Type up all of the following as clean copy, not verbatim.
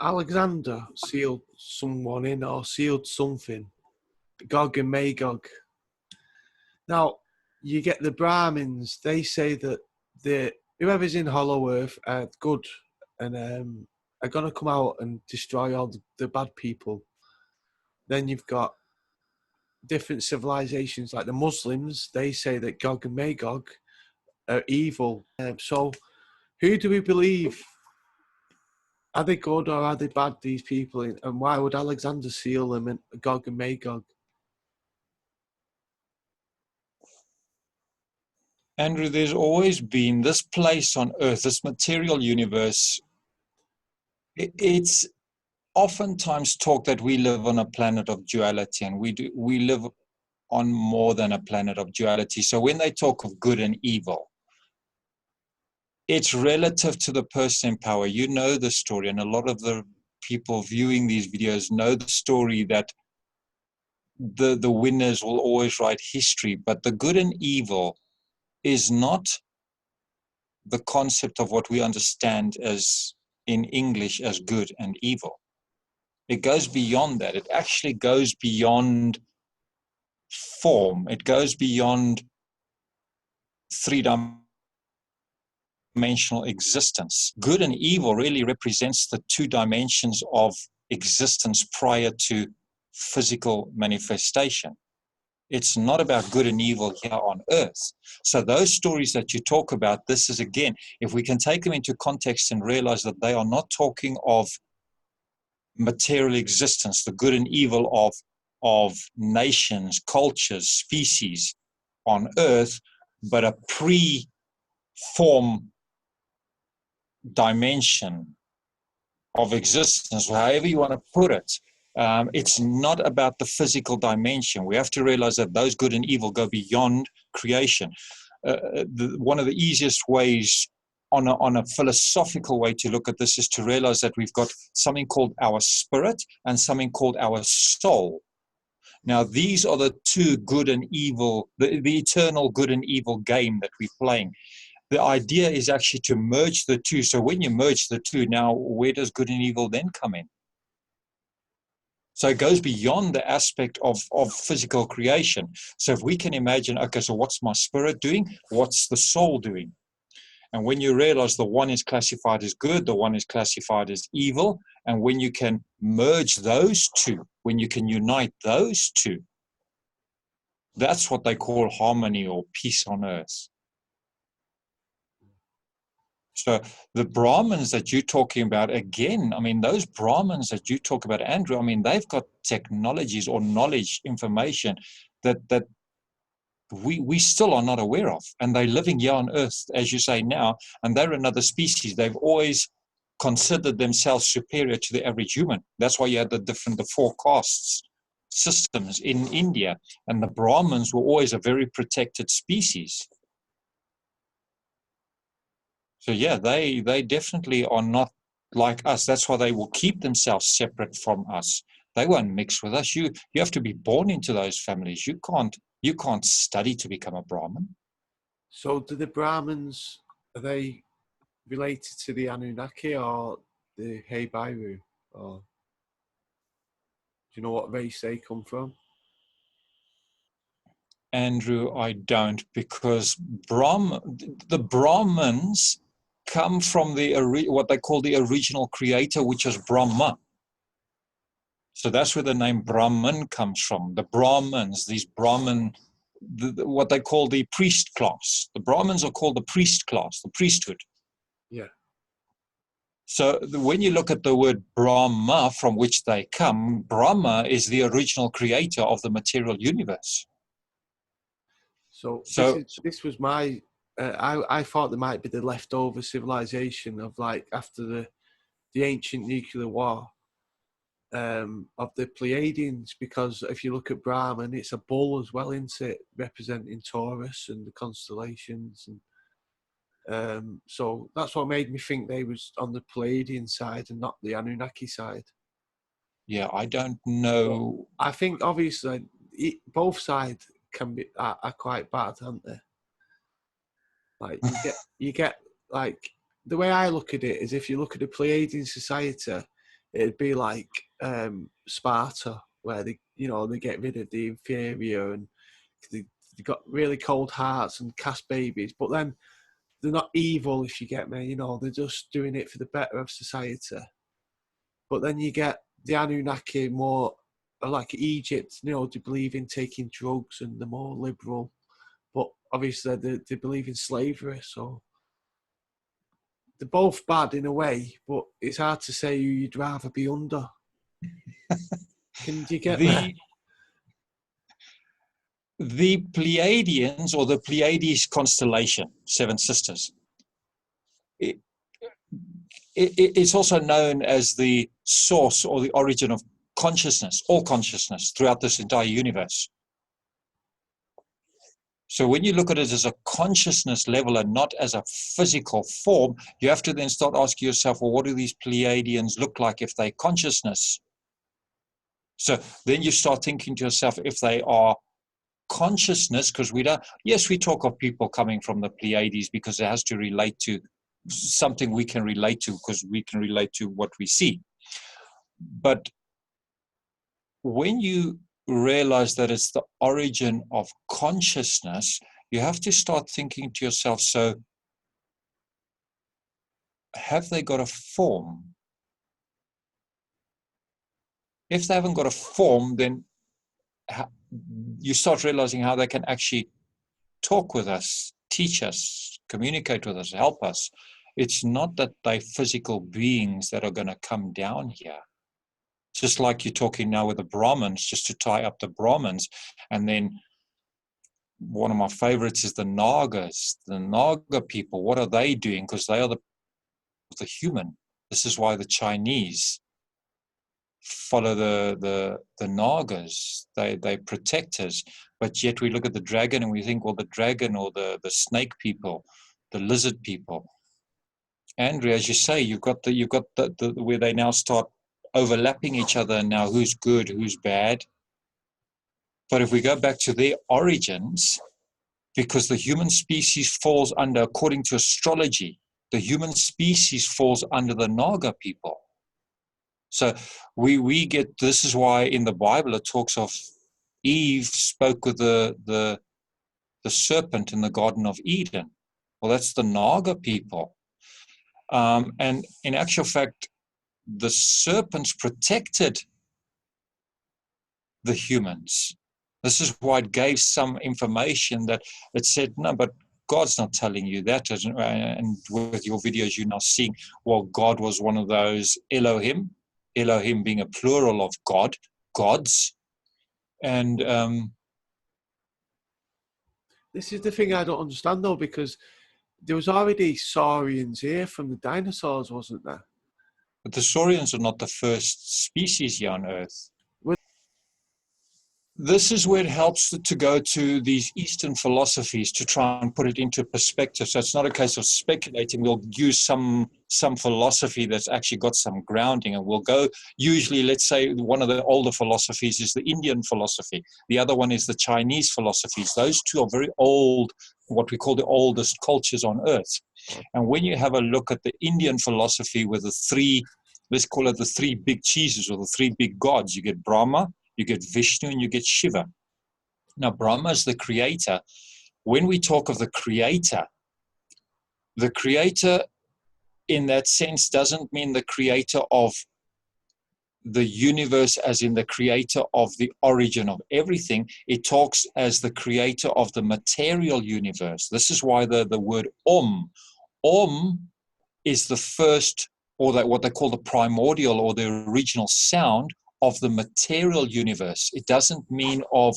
Alexander sealed someone in or sealed something. Gog and Magog. Now, you get the Brahmins, they say that whoever's in Hollow Earth are good and are going to come out and destroy all the bad people. Then you've got different civilizations like the Muslims, they say that Gog and Magog are evil. So who do we believe? Are they good or are they bad, these people? And why would Alexander seal them in Gog and Magog? Andrew, there's always been this place on Earth, this material universe. It's oftentimes talked that we live on a planet of duality, and we live on more than a planet of duality. So when they talk of good and evil, it's relative to the person in power. You know the story, and a lot of the people viewing these videos know the story that the winners will always write history, but the good and evil is not the concept of what we understand as in English as good and evil. It goes beyond that. It actually goes beyond form. It goes beyond three-dimensional existence. Good and evil really represents the two dimensions of existence prior to physical manifestation. It's not about good and evil here on earth. So those stories that you talk about, this is again, if we can take them into context and realize that they are not talking of material existence, the good and evil of nations, cultures, species on earth, but a pre-form dimension of existence, however you want to put it. It's not about the physical dimension. We have to realize that those good and evil go beyond creation. One of the easiest ways on a philosophical way to look at this is to realize that we've got something called our spirit and something called our soul. Now, these are the two good and evil, the eternal good and evil game that we're playing. The idea is actually to merge the two. So when you merge the two, now where does good and evil then come in? So it goes beyond the aspect of physical creation. So if we can imagine, okay, so what's my spirit doing? What's the soul doing? And when you realize the one is classified as good, the one is classified as evil, and when you can merge those two, when you can unite those two, that's what they call harmony or peace on earth. So the Brahmins that you're talking about, again, I mean, those Brahmins that you talk about, Andrew, I mean, they've got technologies or knowledge, information that we still are not aware of. And they're living here on earth, as you say now, and they're another species. They've always considered themselves superior to the average human. That's why you had the four castes systems in India. And the Brahmins were always a very protected species. So yeah, they definitely are not like us. That's why they will keep themselves separate from us. They won't mix with us. You have to be born into those families. You can't study to become a Brahmin. So do the Brahmins, are they related to the Anunnaki or the Heibaru? Or do you know what race they come from? Andrew, I don't, because the Brahmins come from what they call the original creator, which is Brahma. So that's where the name Brahmin comes from. The Brahmins, these Brahmin, what they call the priest class. The Brahmins are called the priest class, the priesthood. Yeah. So when you look at the word Brahma, from which they come, Brahma is the original creator of the material universe. So this was my, I thought there might be the leftover civilization of like after the ancient nuclear war of the Pleiadians, because if you look at Brahman, it's a bull as well, isn't it, representing Taurus and the constellations, and so that's what made me think they was on the Pleiadian side and not the Anunnaki side. Yeah, I don't know. But I think obviously both sides can be are quite bad, aren't they? Like you get like the way I look at it is if you look at the Pleiadian society, it'd be like Sparta, where they get rid of the inferior, and they got really cold hearts and cast babies, but then they're not evil, if you get me. They're just doing it for the better of society. But then you get the Anunnaki, more like Egypt. They believe in taking drugs and they're more liberal. But obviously they believe in slavery, so they're both bad in a way. But it's hard to say who you'd rather be under. Can you get me? The Pleiadians, or the Pleiades constellation, Seven Sisters, it's also known as the source or the origin of consciousness, all consciousness throughout this entire universe. So when you look at it as a consciousness level and not as a physical form, you have to then start asking yourself, well, what do these Pleiadians look like if they're consciousness? So then you start thinking to yourself, if they are consciousness, because we talk of people coming from the Pleiades because it has to relate to something we can relate to, because we can relate to what we see. But when you realize that it's the origin of consciousness, you have to start thinking to yourself, so have they got a form? If they haven't got a form, then you start realizing how they can actually talk with us, teach us, communicate with us, help us. It's not that they're physical beings that are going to come down here. Just like you're talking now with the Brahmins, just to tie up the Brahmins. And then one of my favorites is the Nagas, the Naga people. What are they doing? Because they are the human. This is why the Chinese follow the Nagas. They protect us. But yet we look at the dragon and we think, well, the dragon or the snake people, the lizard people. Andrew, as you say, you've got the where they now start overlapping each other, and now who's good, who's bad. But if we go back to their origins, because the human species falls under, according to astrology, the human species falls under the Naga people. So we get, this is why in the Bible it talks of Eve spoke with the serpent in the Garden of Eden. Well, that's the Naga people. And in actual fact, the serpents protected the humans. This is why it gave some information that it said, no, but God's not telling you that. And with your videos, you're now seeing, well, God was one of those Elohim being a plural of God, gods. And this is the thing I don't understand, though, because there was already saurians here from the dinosaurs, wasn't there? But the saurians are not the first species here on Earth. This is where it helps to go to these Eastern philosophies to try and put it into perspective. So it's not a case of speculating. We'll use some philosophy that's actually got some grounding, and we'll go, usually, let's say one of the older philosophies is the Indian philosophy. The other one is the Chinese philosophies. Those two are very old, what we call the oldest cultures on Earth. And when you have a look at the Indian philosophy with the three, let's call it the three big cheeses or the three big gods, you get Brahma, you get Vishnu, and you get Shiva. Now, Brahma is the creator. When we talk of the creator in that sense doesn't mean the creator of the universe as in the creator of the origin of everything. It talks as the creator of the material universe. This is why the word Om is the first, or that what they call the primordial or the original sound of the material universe. It doesn't mean of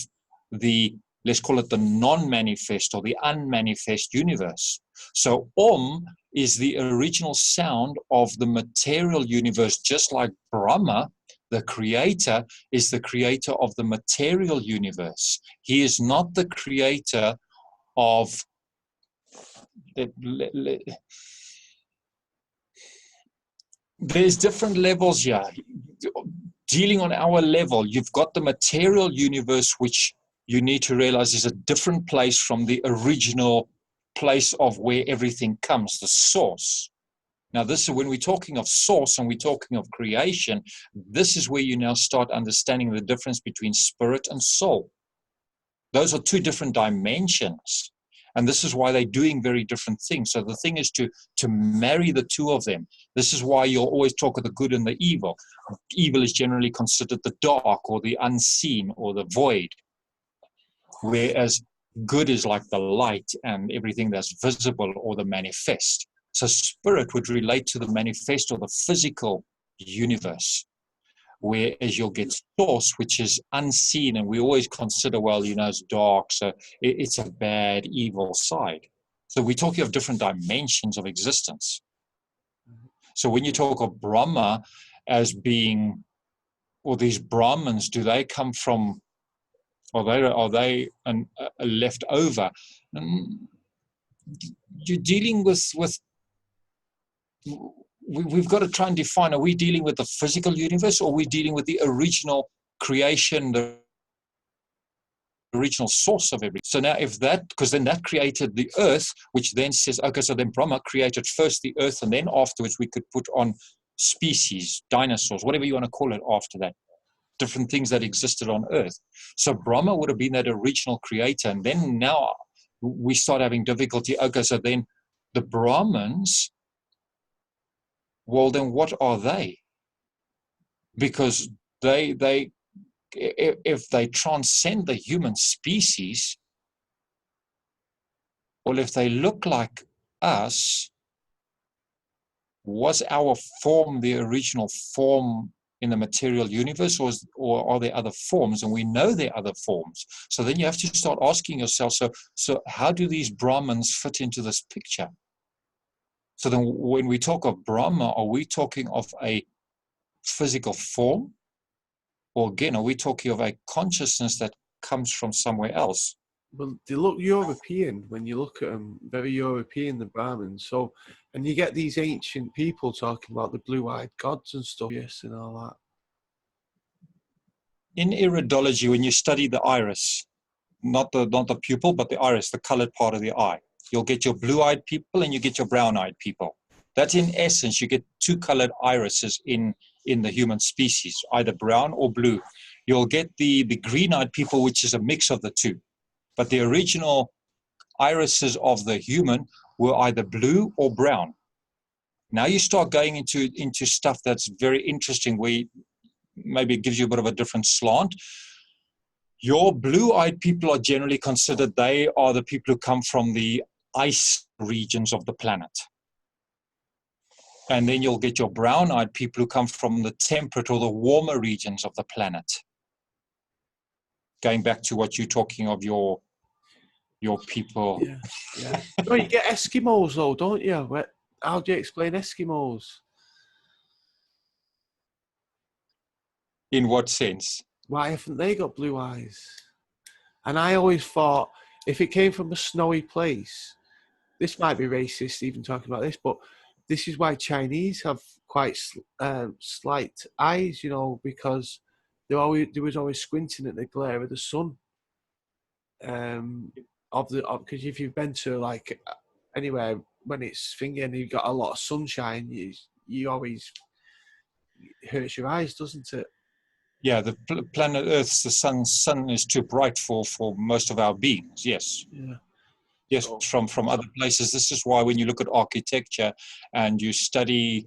the, let's call it the non-manifest or the unmanifest universe. So Om is the original sound of the material universe, just like Brahma, the creator, is the creator of the material universe. He is not the creator of there's different levels here. Dealing on our level, you've got the material universe, which you need to realize is a different place from the original place of where everything comes, the source. Now, this is when we're talking of source and we're talking of creation, this is where you now start understanding the difference between spirit and soul. Those are two different dimensions. And this is why they're doing very different things. So the thing is to marry the two of them. This is why you'll always talk of the good and the evil. Evil is generally considered the dark or the unseen or the void, whereas good is like the light and everything that's visible or the manifest. So spirit would relate to the manifest or the physical universe, whereas you'll get source, which is unseen, and we always consider, well, you know, it's dark, so it's a bad, evil side. So we're talking of different dimensions of existence. So when you talk of Brahma as being, or these Brahmins, do they come from, are they left over? You're dealing with we've got to try and define, are we dealing with the physical universe, or are we dealing with the original creation, the original source of everything? So now if that, because then that created the earth, which then says, okay, so then Brahma created first the earth, and then afterwards we could put on species, dinosaurs, whatever you want to call it after that, different things that existed on earth. So Brahma would have been that original creator, and then now we start having difficulty. Okay, so then the Brahmins, well, then what are they? Because they if they transcend the human species, well, if they look like us, was our form the original form in the material universe, or are there other forms? And we know there are other forms. So then you have to start asking yourself, so how do these Brahmins fit into this picture? So then when we talk of Brahma, are we talking of a physical form? Or again, are we talking of a consciousness that comes from somewhere else? Well, they look European when you look at them, very European, the Brahmins. So, and you get these ancient people talking about the blue-eyed gods and stuff, yes, and all that. In iridology, when you study the iris, not the pupil, but the iris, the colored part of the eye, you'll get your blue-eyed people and you get your brown-eyed people. That's in essence, you get two colored irises in the human species, either brown or blue. You'll get the green-eyed people, which is a mix of the two. But the original irises of the human were either blue or brown. Now you start going into stuff that's very interesting, where maybe it gives you a bit of a different slant. Your blue-eyed people are generally considered, they are the people who come from the ice regions of the planet. And then you'll get your brown-eyed people who come from the temperate or the warmer regions of the planet. Going back to what you're talking of your people. Yeah. No, you get Eskimos though, don't you? How do you explain Eskimos? In what sense? Why haven't they got blue eyes? And I always thought, if it came from a snowy place, this might be racist even talking about this, but this is why Chinese have quite slight eyes, you know, because they was always squinting at the glare of the sun. Because if you've been to like anywhere when it's thingy and you've got a lot of sunshine, you always, it hurts your eyes, doesn't it? Yeah, the planet Earth, the sun is too bright for most of our beings. Yes. Yeah. Yes, from other places. This is why when you look at architecture and you study,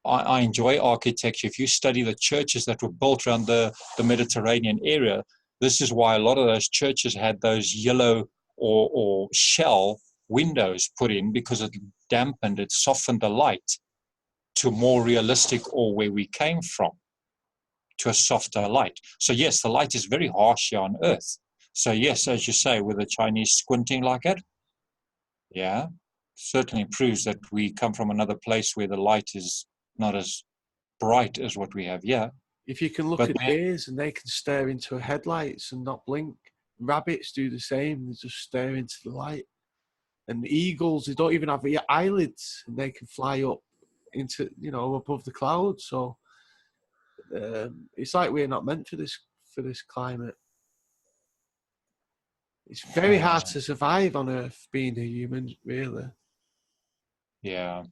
I enjoy architecture. If you study the churches that were built around the Mediterranean area, this is why a lot of those churches had those yellow or shell windows put in, because it dampened, it softened the light to more realistic, or where we came from, to a softer light. So yes, the light is very harsh here on Earth. So yes, as you say, with the Chinese squinting like it, yeah, certainly proves that we come from another place where the light is not as bright as what we have here. If you can look at deers and they can stare into headlights and not blink, rabbits do the same. They just stare into the light. And eagles, they don't even have eyelids, and they can fly up into, you know, above the clouds. So it's like we're not meant for this climate. It's very hard to survive on Earth being a human, really. Yeah.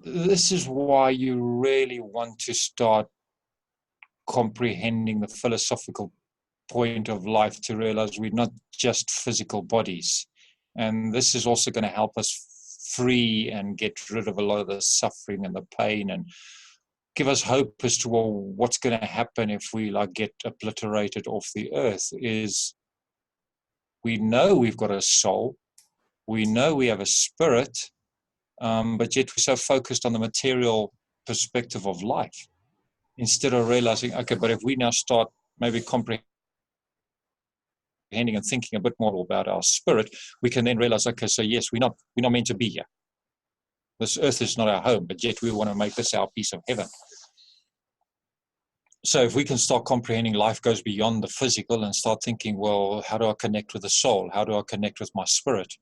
this is why you really want to start comprehending the philosophical point of life, to realize we're not just physical bodies. And this is also going to help us free and get rid of a lot of the suffering and the pain, and give us hope as to, well, what's going to happen if we get obliterated off the earth. Is we know we've got a soul, we know we have a spirit, but yet we're so focused on the material perspective of life, instead of realizing, okay, but if we now start maybe comprehending and thinking a bit more about our spirit, we can then realize, okay, so yes, we're not meant to be here. This earth is not our home, but yet we want to make this our piece of heaven. So if we can start comprehending life goes beyond the physical, and start thinking, well, how do I connect with the soul? How do I connect with my spirit?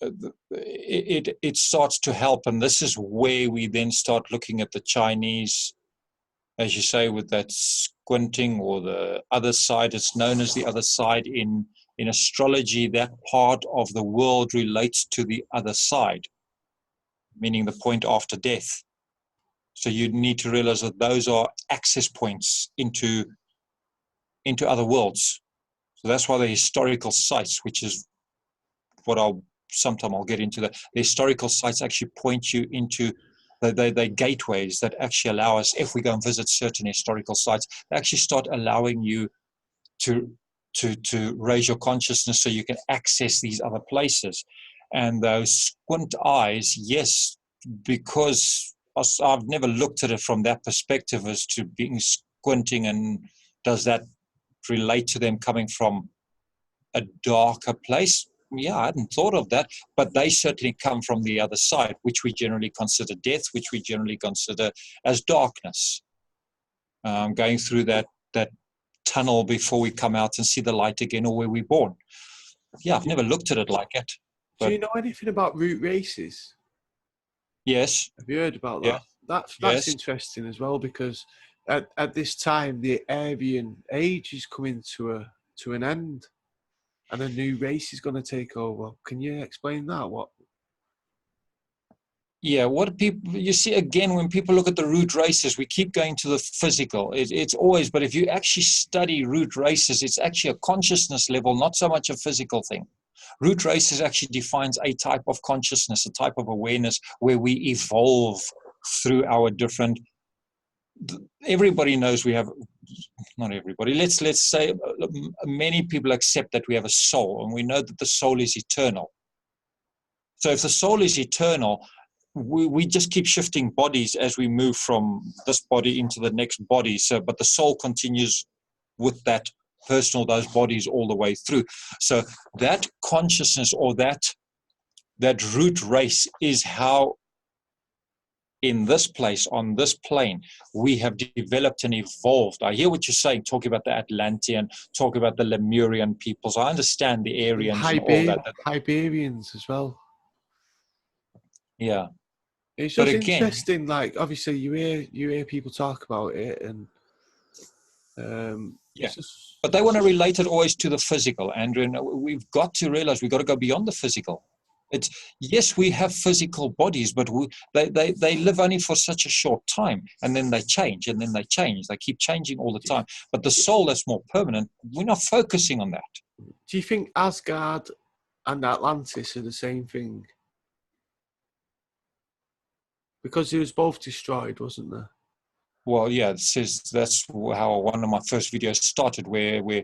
It starts to help. And this is where we then start looking at the Chinese, as you say, with that squinting, or the other side. It's known as the other side in astrology. That part of the world relates to the other side, meaning the point after death. So you need to realize that those are access points into other worlds. So that's why the historical sites, which is what I'll get into, the historical sites actually point you into the gateways that actually allow us, if we go and visit certain historical sites, they actually start allowing you to raise your consciousness so you can access these other places. And those squint eyes, yes, because I've never looked at it from that perspective as to being squinting, and does that relate to them coming from a darker place? Yeah, I hadn't thought of that, but they certainly come from the other side, which we generally consider death, which we generally consider as darkness. Going through that tunnel before we come out and see the light again, or where we're born. Yeah, I've never looked at it like it. Do you know anything about root races? Yes. Have you heard about Yeah. that? That's Yes. interesting as well, because at this time the Aryan age is coming to an end, and a new race is going to take over. Can you explain that? What? Yeah, what people, you see, again, when people look at the root races, we keep going to the physical. It's always, but if you actually study root races, it's actually a consciousness level, not so much a physical thing. Root races actually defines a type of consciousness, a type of awareness where we evolve through our different. Everybody knows we have, not everybody, let's say many people accept that we have a soul, and we know that the soul is eternal. So if the soul is eternal, we just keep shifting bodies as we move from this body into the next body. So, but the soul continues with that person or those bodies all the way through. So that consciousness, or that root race, is how in this place, on this plane, we have developed and evolved. I hear what you're saying, talking about the Atlantean, talking about the Lemurian peoples. I understand the Aryans and all that. Iberians as well. Yeah. It's But just again, interesting. Like, obviously, you hear people talk about it, and yeah. But they want to relate it always to the physical, Andrew. And we've got to realize we've got to go beyond the physical. It's, yes, we have physical bodies, but they live only for such a short time, and then they change, and then they change. They keep changing all the time. But the soul, that's more permanent. We're not focusing on that. Do you think Asgard and Atlantis are the same thing? Because it was both destroyed, wasn't there? Well, yeah, that's how one of my first videos started, where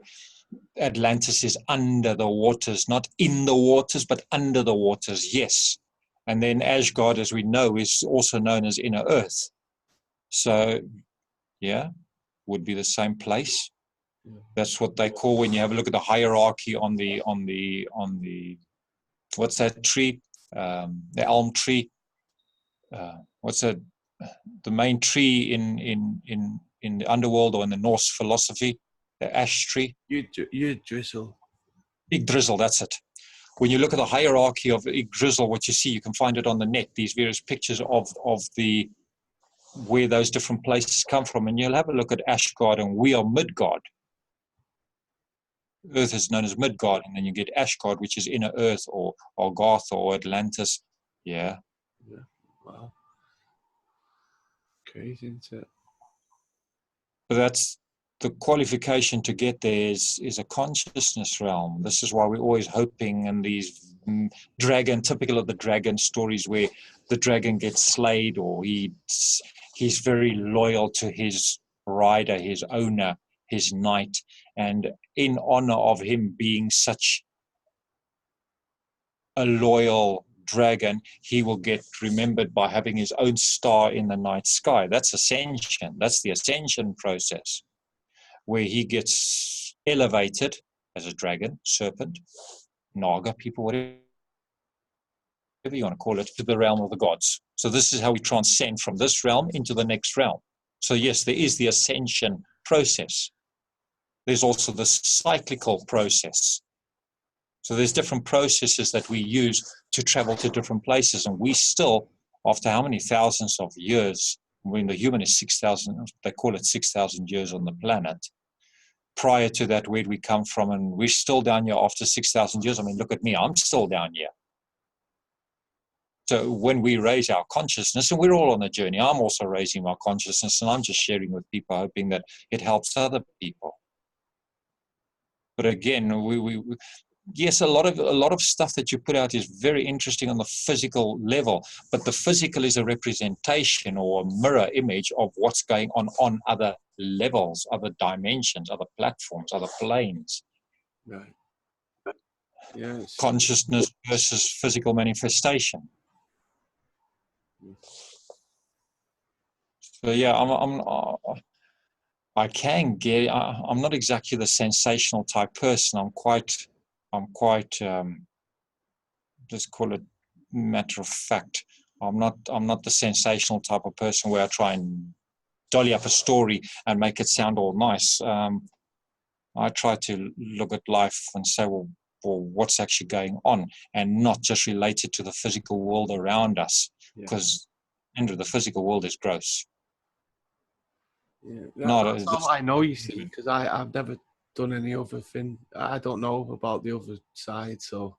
Atlantis is under the waters, not in the waters, but under the waters, yes. And then Asgard, as we know, is also known as inner earth. So, yeah, would be the same place. That's what they call, when you have a look at the hierarchy on the what's that tree? The elm tree. What's that? The main tree in the underworld, or in the Norse philosophy, the ash tree. Yggdrasil. Yggdrasil, that's it. When you look at the hierarchy of Yggdrasil, what you see, you can find it on the net, these various pictures of the where those different places come from, and you'll have a look at Asgard, and we are Midgard. Earth is known as Midgard, and then you get Asgard, which is inner Earth, or Garth, or Atlantis. Yeah. Yeah. Wow. Crazy, isn't it? But that's the qualification to get there is a consciousness realm. This is why we're always hoping in these typical of the dragon stories, where the dragon gets slayed, or he's very loyal to his rider, his owner, his knight, and in honor of him being such a loyal dragon, he will get remembered by having his own star in the night sky. That's ascension. That's the ascension process, where he gets elevated as a dragon, serpent, Naga, people, whatever you want to call it, to the realm of the gods. So this is how we transcend from this realm into the next realm. So yes, there is the ascension process. There's also the cyclical process. So there's different processes that we use to travel to different places. And we still, after how many thousands of years, when the human is 6,000, they call it 6,000 years on the planet. Prior to that, where'd we come from? And we're still down here after 6,000 years. I mean, look at me, I'm still down here. So when we raise our consciousness, and we're all on a journey, I'm also raising my consciousness, and I'm just sharing with people, hoping that it helps other people. But again, yes, a lot of stuff that you put out is very interesting on the physical level, but the physical is a representation or a mirror image of what's going on other levels, other dimensions, other platforms, other planes. Right. Yes. Consciousness versus physical manifestation. So yeah, I'm not exactly the sensational type person. I'm quite just call it matter of fact. I'm not the sensational type of person where I try and dolly up a story and make it sound all nice. I try to look at life and say, well, what's actually going on, and not just relate it to the physical world around us, because the physical world is gross. Yeah, that's This, all I know, you see, because I've never done any other thing. I don't know about the other side, so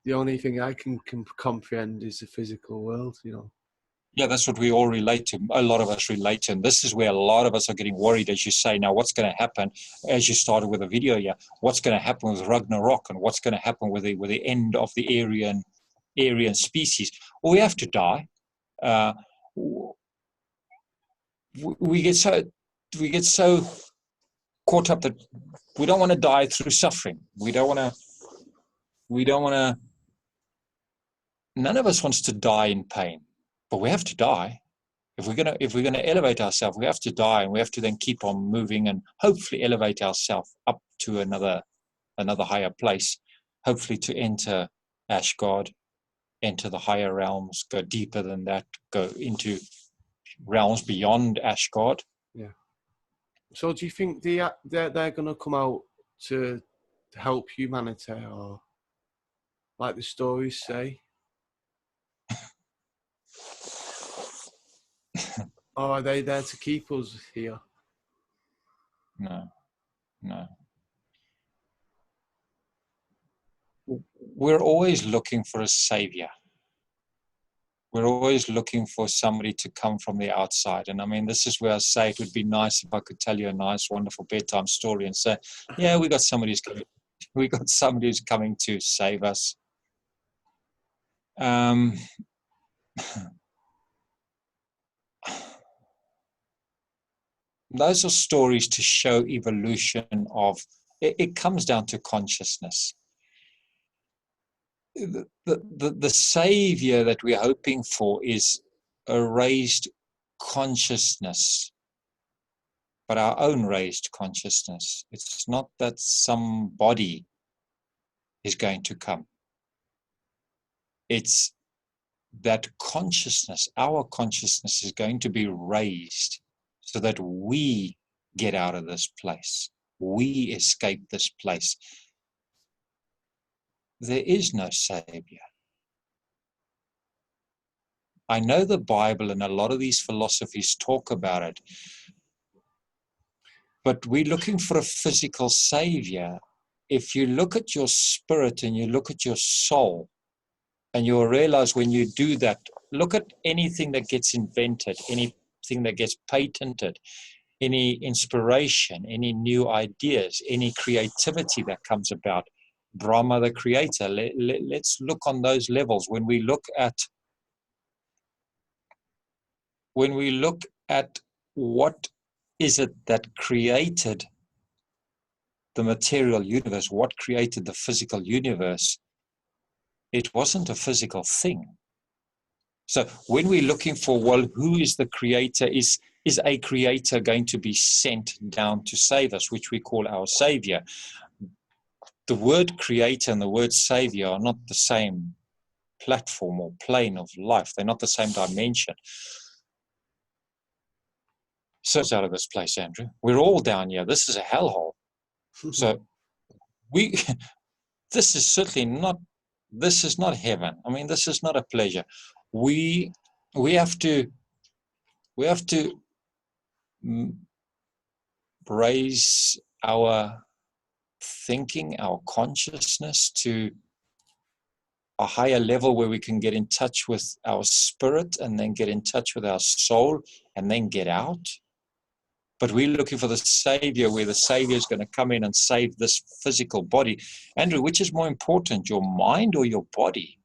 the only thing I can comprehend is the physical world, you know. Yeah, that's what we all relate to. A lot of us relate to, and this is where a lot of us are getting worried, as you say. Now, what's going to happen? As you started with a video here, what's going to happen with Ragnarok, and what's going to happen with the end of the Aryan species? Well, we have to die. We get so caught up that we don't want to die through suffering. We don't want to. None of us wants to die in pain, but we have to die. If we're gonna elevate ourselves, we have to die, and we have to then keep on moving and hopefully elevate ourselves up to another higher place. Hopefully to enter Asgard, enter the higher realms, go deeper than that, go into realms beyond Asgard. Yeah. So do you think they're going to come out to help humanity, or like the stories say? Or are they there to keep us here? No. We're always looking for a savior. We're always looking for somebody to come from the outside. And I mean, this is where I say it would be nice if I could tell you a nice, wonderful bedtime story and say, yeah, we got somebody who's coming to save us. Those are stories to show evolution of, it comes down to consciousness. The savior that we're hoping for is a raised consciousness, but our own raised consciousness. It's not that somebody is going to come. It's that consciousness, our consciousness, is going to be raised so that we get out of this place. We escape this place. There is no savior. I know the Bible and a lot of these philosophies talk about it, but we're looking for a physical savior. if you look at your spirit and you look at your soul, and you'll realize when you do that, look at anything that gets invented, anything that gets patented, any inspiration, any new ideas, any creativity that comes about. Brahma, the creator. Let's look on those levels. When we look at what is it that created the material universe, what created the physical universe, it wasn't a physical thing. So when we're looking for, well, who is the creator? Is a creator going to be sent down to save us, which we call our savior? The word creator and the word savior are not the same platform or plane of life. They're not the same dimension. So it's out of this place, Andrew. We're all down here. This is a hellhole. So this is certainly not, this is not heaven. I mean, this is not a pleasure. We have to raise our thinking, our consciousness to a higher level where we can get in touch with our spirit and then get in touch with our soul and then get out. But we're looking for the savior, where the savior is going to come in and save this physical body. Andrew, which is more important, your mind or your body?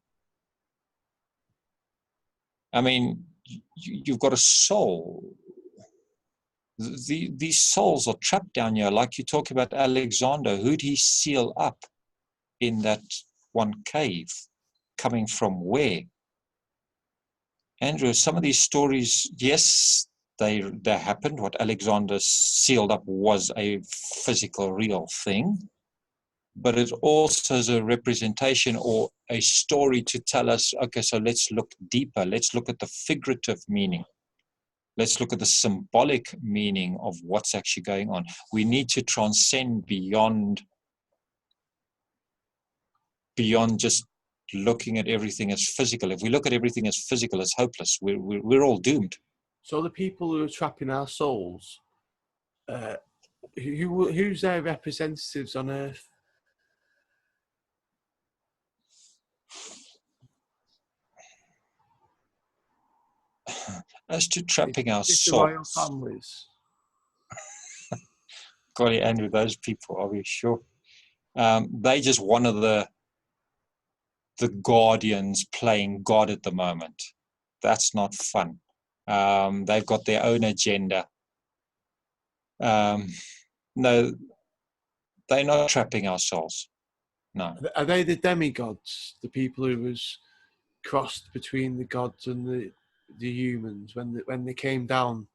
I mean, you've got a soul. These souls are trapped down here. Like you talk about Alexander, who'd he seal up in that one cave? Coming from where? Andrew, some of these stories, yes, they happened. What Alexander sealed up was a physical, real thing. But it also is a representation or a story to tell us, okay, so let's look deeper. Let's look at the figurative meaning. Let's look at the symbolic meaning of what's actually going on. We need to transcend beyond just looking at everything as physical. If we look at everything as physical, it's hopeless. We're all doomed. So the people who are trapping our souls, who's their representatives on Earth? As to trapping our It's the royal souls. families. Golly, Andrew, those people, are we sure? They just one of the guardians playing God at the moment. That's not fun. They've got their own agenda. No, they're not trapping our souls. No. Are they the demigods, the people who was crossed between the gods and the humans when they came down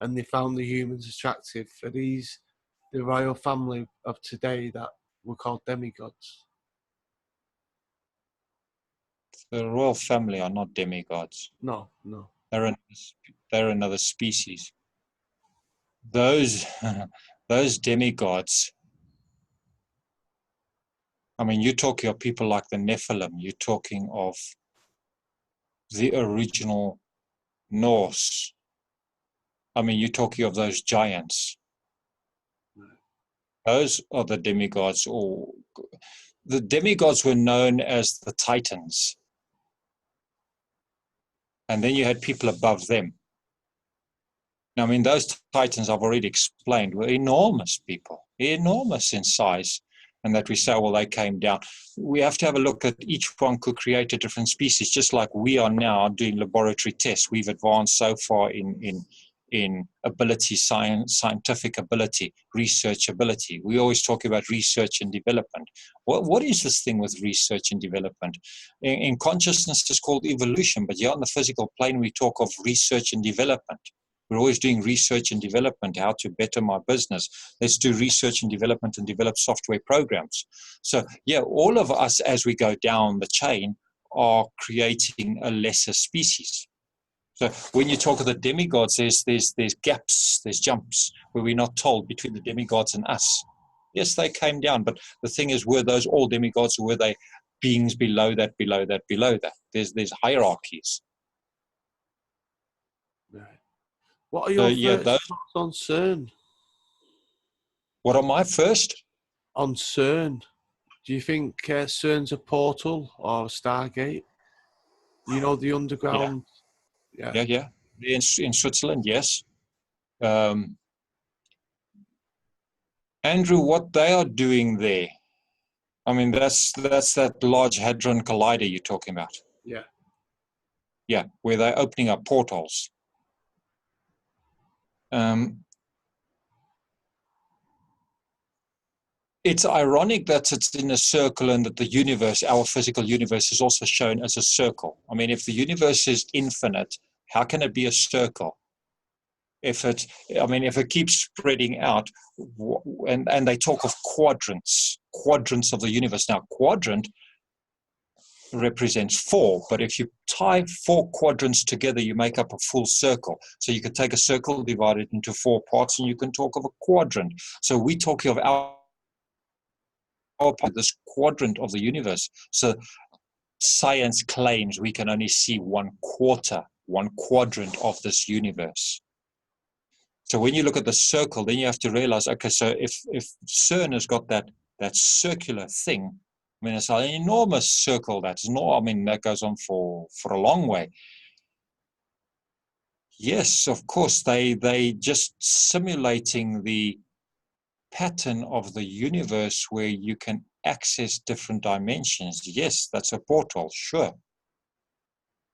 and they found the humans attractive? Are these the royal family of today that were called demigods? The royal family are not demigods. No. They're another species. Those demigods, I mean, you're talking of people like the Nephilim. You're talking of the original Norse. I mean, you're talking of those giants. Those are the demigods. Or the demigods were known as the Titans. And then you had people above them. Now, I mean, those Titans I've already explained were enormous people, enormous in size. And that we say, well, they came down. We have to have a look at each one could create a different species, just like we are now doing laboratory tests. We've advanced so far in ability, scientific ability, research ability. We always talk about research and development. What is this thing with research and development? In consciousness, it's called evolution, but here on the physical plane, we talk of research and development. We're always doing research and development, how to better my business. Let's do research and development and develop software programs. So, yeah, all of us as we go down the chain are creating a lesser species. So when you talk of the demigods, there's gaps, there's jumps where we're not told between the demigods and us. Yes, they came down, but the thing is, were those all demigods, or were they beings below that, below that, below that? There's hierarchies. Right. What are your those, thoughts on CERN? what are my first? on CERN. Do you think CERN's a portal or a Stargate? You know, the Yeah, underground. Yeah. yeah. In Switzerland, yes. Andrew, what they are doing there, I mean, that's that Large Hadron Collider you're talking about. Yeah. Yeah, where they're opening up portals. It's ironic that it's in a circle and that the universe, our physical universe, is also shown as a circle. I mean, if the universe is infinite, how can it be a circle? If it keeps spreading out, and they talk of quadrants of the universe. Now, quadrant represents four, but if you tie four quadrants together, you make up a full circle. So you can take a circle, divide it into four parts, and you can talk of a quadrant. So we're talking of our part, this quadrant of the universe. So science claims we can only see one quadrant of this universe. So when you look at the circle, then you have to realize, okay, so if CERN has got that circular thing, I mean, it's an enormous circle. That goes on for a long way. Yes, of course, they just simulating the pattern of the universe where you can access different dimensions. Yes, that's a portal, sure.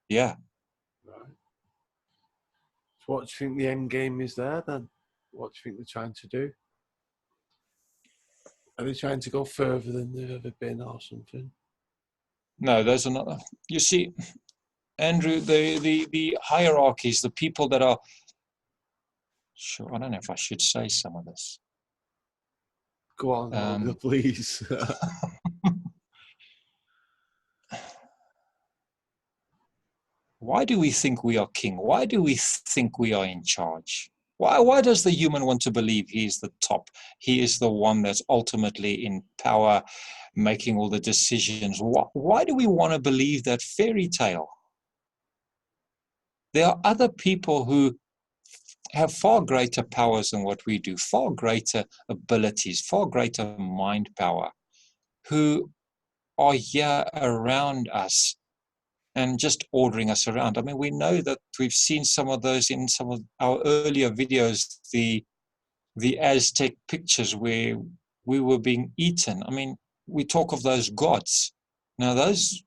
Yeah. Right. So what do you think the end game is there then? What do you think they're trying to do? Are they trying to go further than they've ever been or something? No, those are not. You see, Andrew, the hierarchies, the people that are, sure, I don't know if I should say some of this. Go on, Holger, please. Why do we think we are king? Why do we think we are in charge? Why does the human want to believe he is the top? He is the one that's ultimately in power, making all the decisions. Why do we want to believe that fairy tale? There are other people who have far greater powers than what we do, far greater abilities, far greater mind power, who are here around us and just ordering us around. I mean, we know that we've seen some of those in some of our earlier videos, the Aztec pictures where we were being eaten. I mean, we talk of those gods. Now, those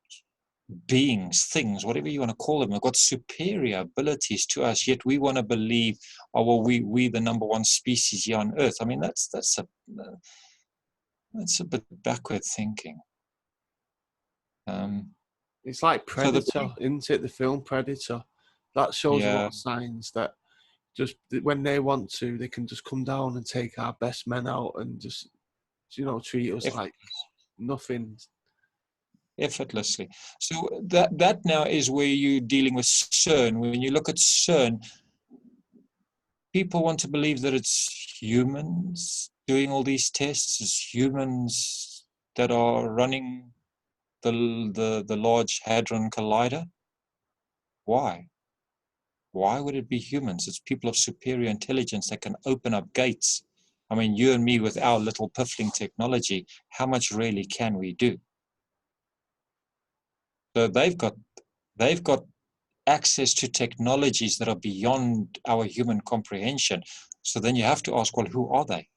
beings, things, whatever you want to call them, have got superior abilities to us, yet we want to believe, oh, well, we the number one species here on Earth. I mean, that's a bit backward thinking. It's like So Predator, isn't it? The film Predator. That shows a lot yeah, of signs that just when they want to, they can just come down and take our best men out and just, treat us like nothing. effortlessly. So that now is where you're dealing with CERN. When you look at CERN, people want to believe that it's humans doing all these tests, it's humans that are running the Large Hadron Collider. Why? Why would it be humans? It's people of superior intelligence that can open up gates. I mean, you and me with our little piffling technology, how much really can we do? So they've got access to technologies that are beyond our human comprehension. So then you have to ask, well, who are they?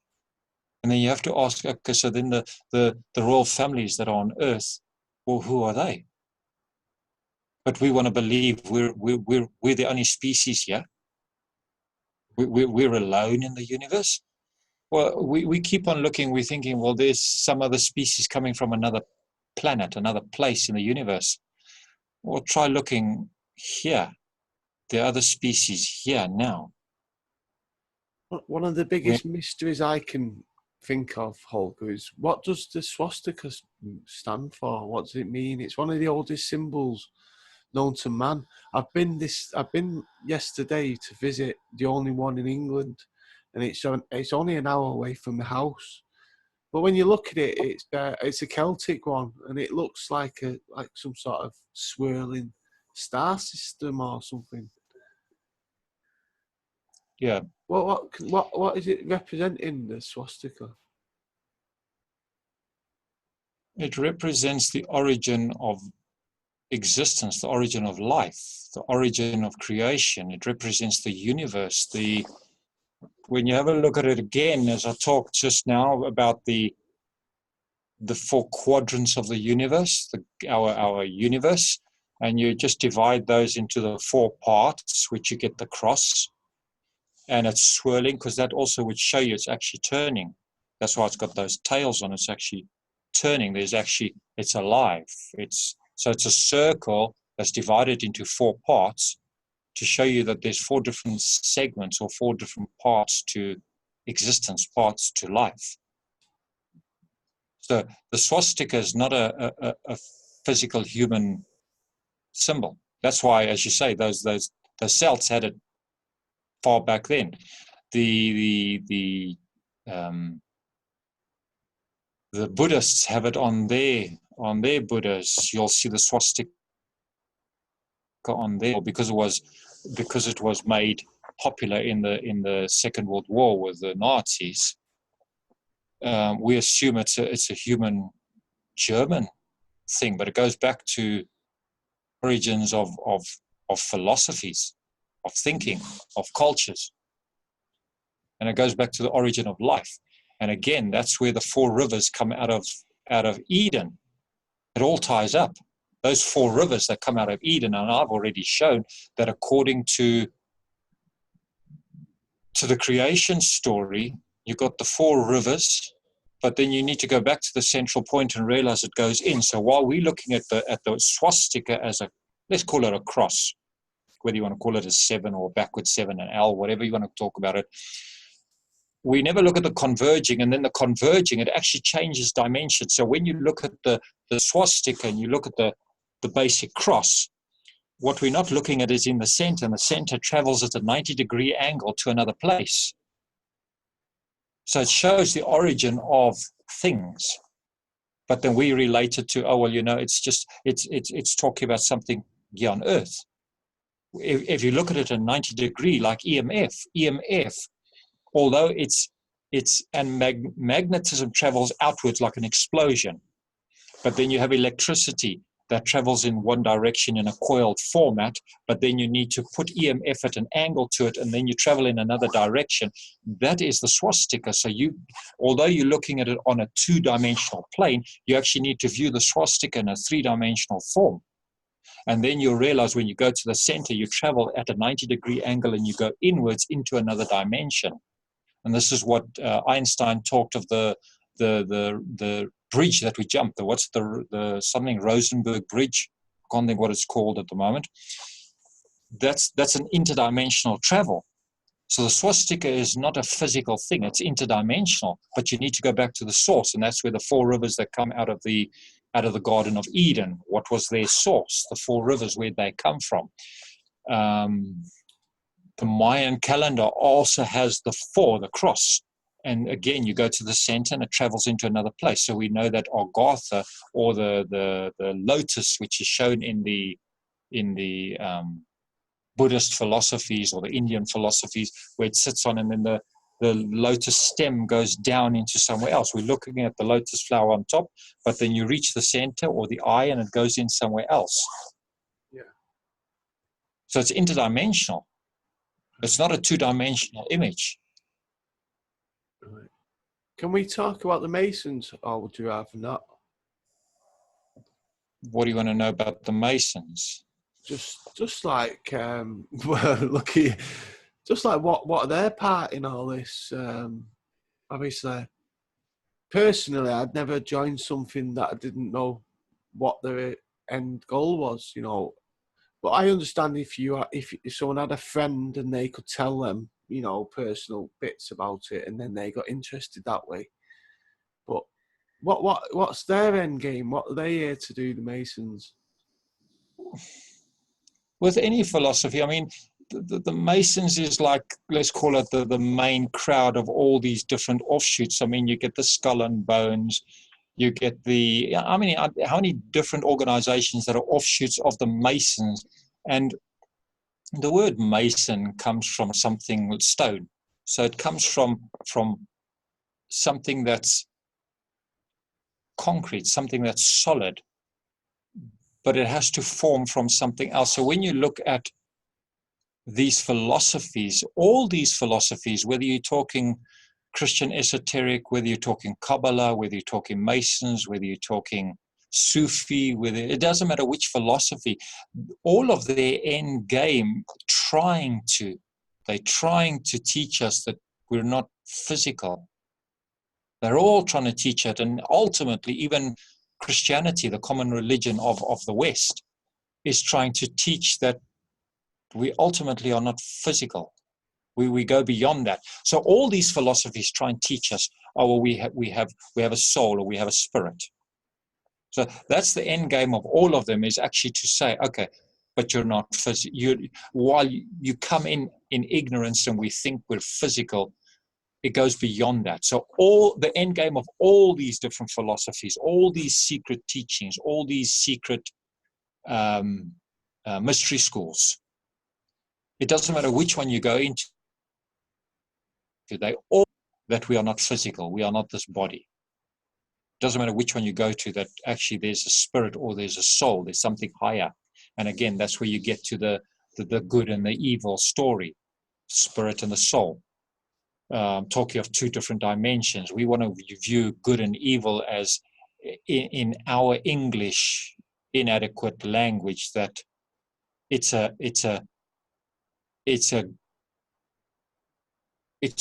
And then you have to ask, okay, so then the royal families that are on Earth, well, who are they? But we want to believe we're the only species here. We're alone in the universe. Well, we keep on looking. We're thinking, well, there's some other species coming from another planet, another place in the universe. Well, try looking here. There are other species here now. One of the biggest mysteries I can think of, Holger, is what does the swastika stand for? What does it mean? It's one of the oldest symbols known to man. I've been yesterday to visit the only one in England, and it's only an hour away from the house. But when you look at it, it's a Celtic one, and it looks like some sort of swirling star system or something. Yeah. What is it representing, the swastika? It represents the origin of existence, the origin of life, the origin of creation. It represents the universe. When you have a look at it again, as I talked just now about the four quadrants of the universe, our universe, and you just divide those into the four parts, which you get the cross, and it's swirling, because that also would show you it's actually turning. That's why it's got those tails on. It's actually turning. It's alive. So it's a circle that's divided into four parts to show you that there's four different segments or four different parts to existence, parts to life. So the swastika is not a physical human symbol. That's why, as you say, those Celts had it far back then. The Buddhists have it on their Buddhas. You'll see the swastika on there because it was made popular in the Second World War with the Nazis. We assume it's a human German thing, but it goes back to origins of philosophies, of thinking, of cultures, and it goes back to the origin of life. And again, that's where the four rivers come out of Eden. It all ties up. Those four rivers that come out of Eden, and I've already shown that according to the creation story, you've got the four rivers, but then you need to go back to the central point and realize it goes in. So while we're looking at the swastika as let's call it a cross, whether you want to call it a 7 or backward 7, an L, whatever you want to talk about it, we never look at the converging, and then the converging, it actually changes dimension. So when you look at the swastika and you look at the basic cross, what we're not looking at is in the center, and the center travels at a 90-degree angle to another place. So it shows the origin of things. But then we relate it to, it's talking about something here on Earth. If you look at it at 90 degree, like EMF, although magnetism travels outwards like an explosion, but then you have electricity that travels in one direction in a coiled format, but then you need to put EMF at an angle to it, and then you travel in another direction. That is the swastika. So although you're looking at it on a 2-dimensional plane, you actually need to view the swastika in a 3-dimensional form. And then you'll realize when you go to the center, you travel at a 90-degree angle and you go inwards into another dimension. And this is what Einstein talked of the bridge that we jumped. What's the something Rosenberg bridge? I can't think what it's called at the moment. That's an interdimensional travel. So the swastika is not a physical thing; it's interdimensional. But you need to go back to the source, and that's where the four rivers that come out of the Garden of Eden. What was their source? The four rivers, where they come from. The Mayan calendar also has the cross. And again, you go to the center and it travels into another place. So we know that Agartha, or the lotus, which is shown in the Buddhist philosophies or the Indian philosophies, where it sits on, and then the lotus stem goes down into somewhere else. We're looking at the lotus flower on top, but then you reach the center or the eye and it goes in somewhere else. Yeah. So it's interdimensional. It's not a 2-dimensional image. Right. Can we talk about the Masons, or would you rather not? What do you want to know about the Masons? Just like look at, just like what are their part in all this? Obviously, personally, I'd never joined something that I didn't know what their end goal was, But I understand if someone had a friend and they could tell them, personal bits about it, and then they got interested that way. But what's their end game? What are they here to do, the Masons? With any philosophy, I mean, the Masons is like, let's call it the main crowd of all these different offshoots. I mean, you get the Skull and Bones, you get how many different organizations that are offshoots of the Masons. And the word Mason comes from something with stone. So it comes from something that's concrete, something that's solid, but it has to form from something else. So when you look at these philosophies, all these philosophies, whether you're talking Christian esoteric, whether you're talking Kabbalah, whether you're talking Masons, whether you're talking Sufi, whether it doesn't matter which philosophy, all of their end game they're trying to teach us that we're not physical. They're all trying to teach it, and ultimately even Christianity, the common religion of the West, is trying to teach that we ultimately are not physical. We go beyond that. So all these philosophies try and teach us, oh, well, we have a soul, or we have a spirit. So that's the end game of all of them, is actually to say, okay, but you're not physical. While you come in ignorance and we think we're physical, it goes beyond that. So all the end game of all these different philosophies, all these secret teachings, all these secret mystery schools, it doesn't matter which one you go into, they all that we are not physical, we are not this body. It doesn't matter which one you go to, that actually there's a spirit or there's a soul, there's something higher. And again, that's where you get to the good and the evil story, spirit and the soul. Talking of two different dimensions, we want to view good and evil as in our English inadequate language, that it's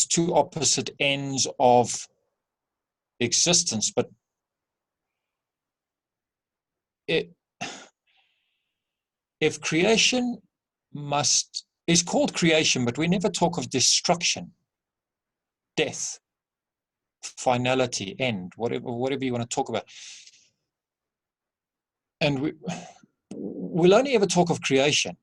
two opposite ends of existence. But if creation is called creation, but we never talk of destruction, death, finality, end, whatever you want to talk about. And we'll only ever talk of creation,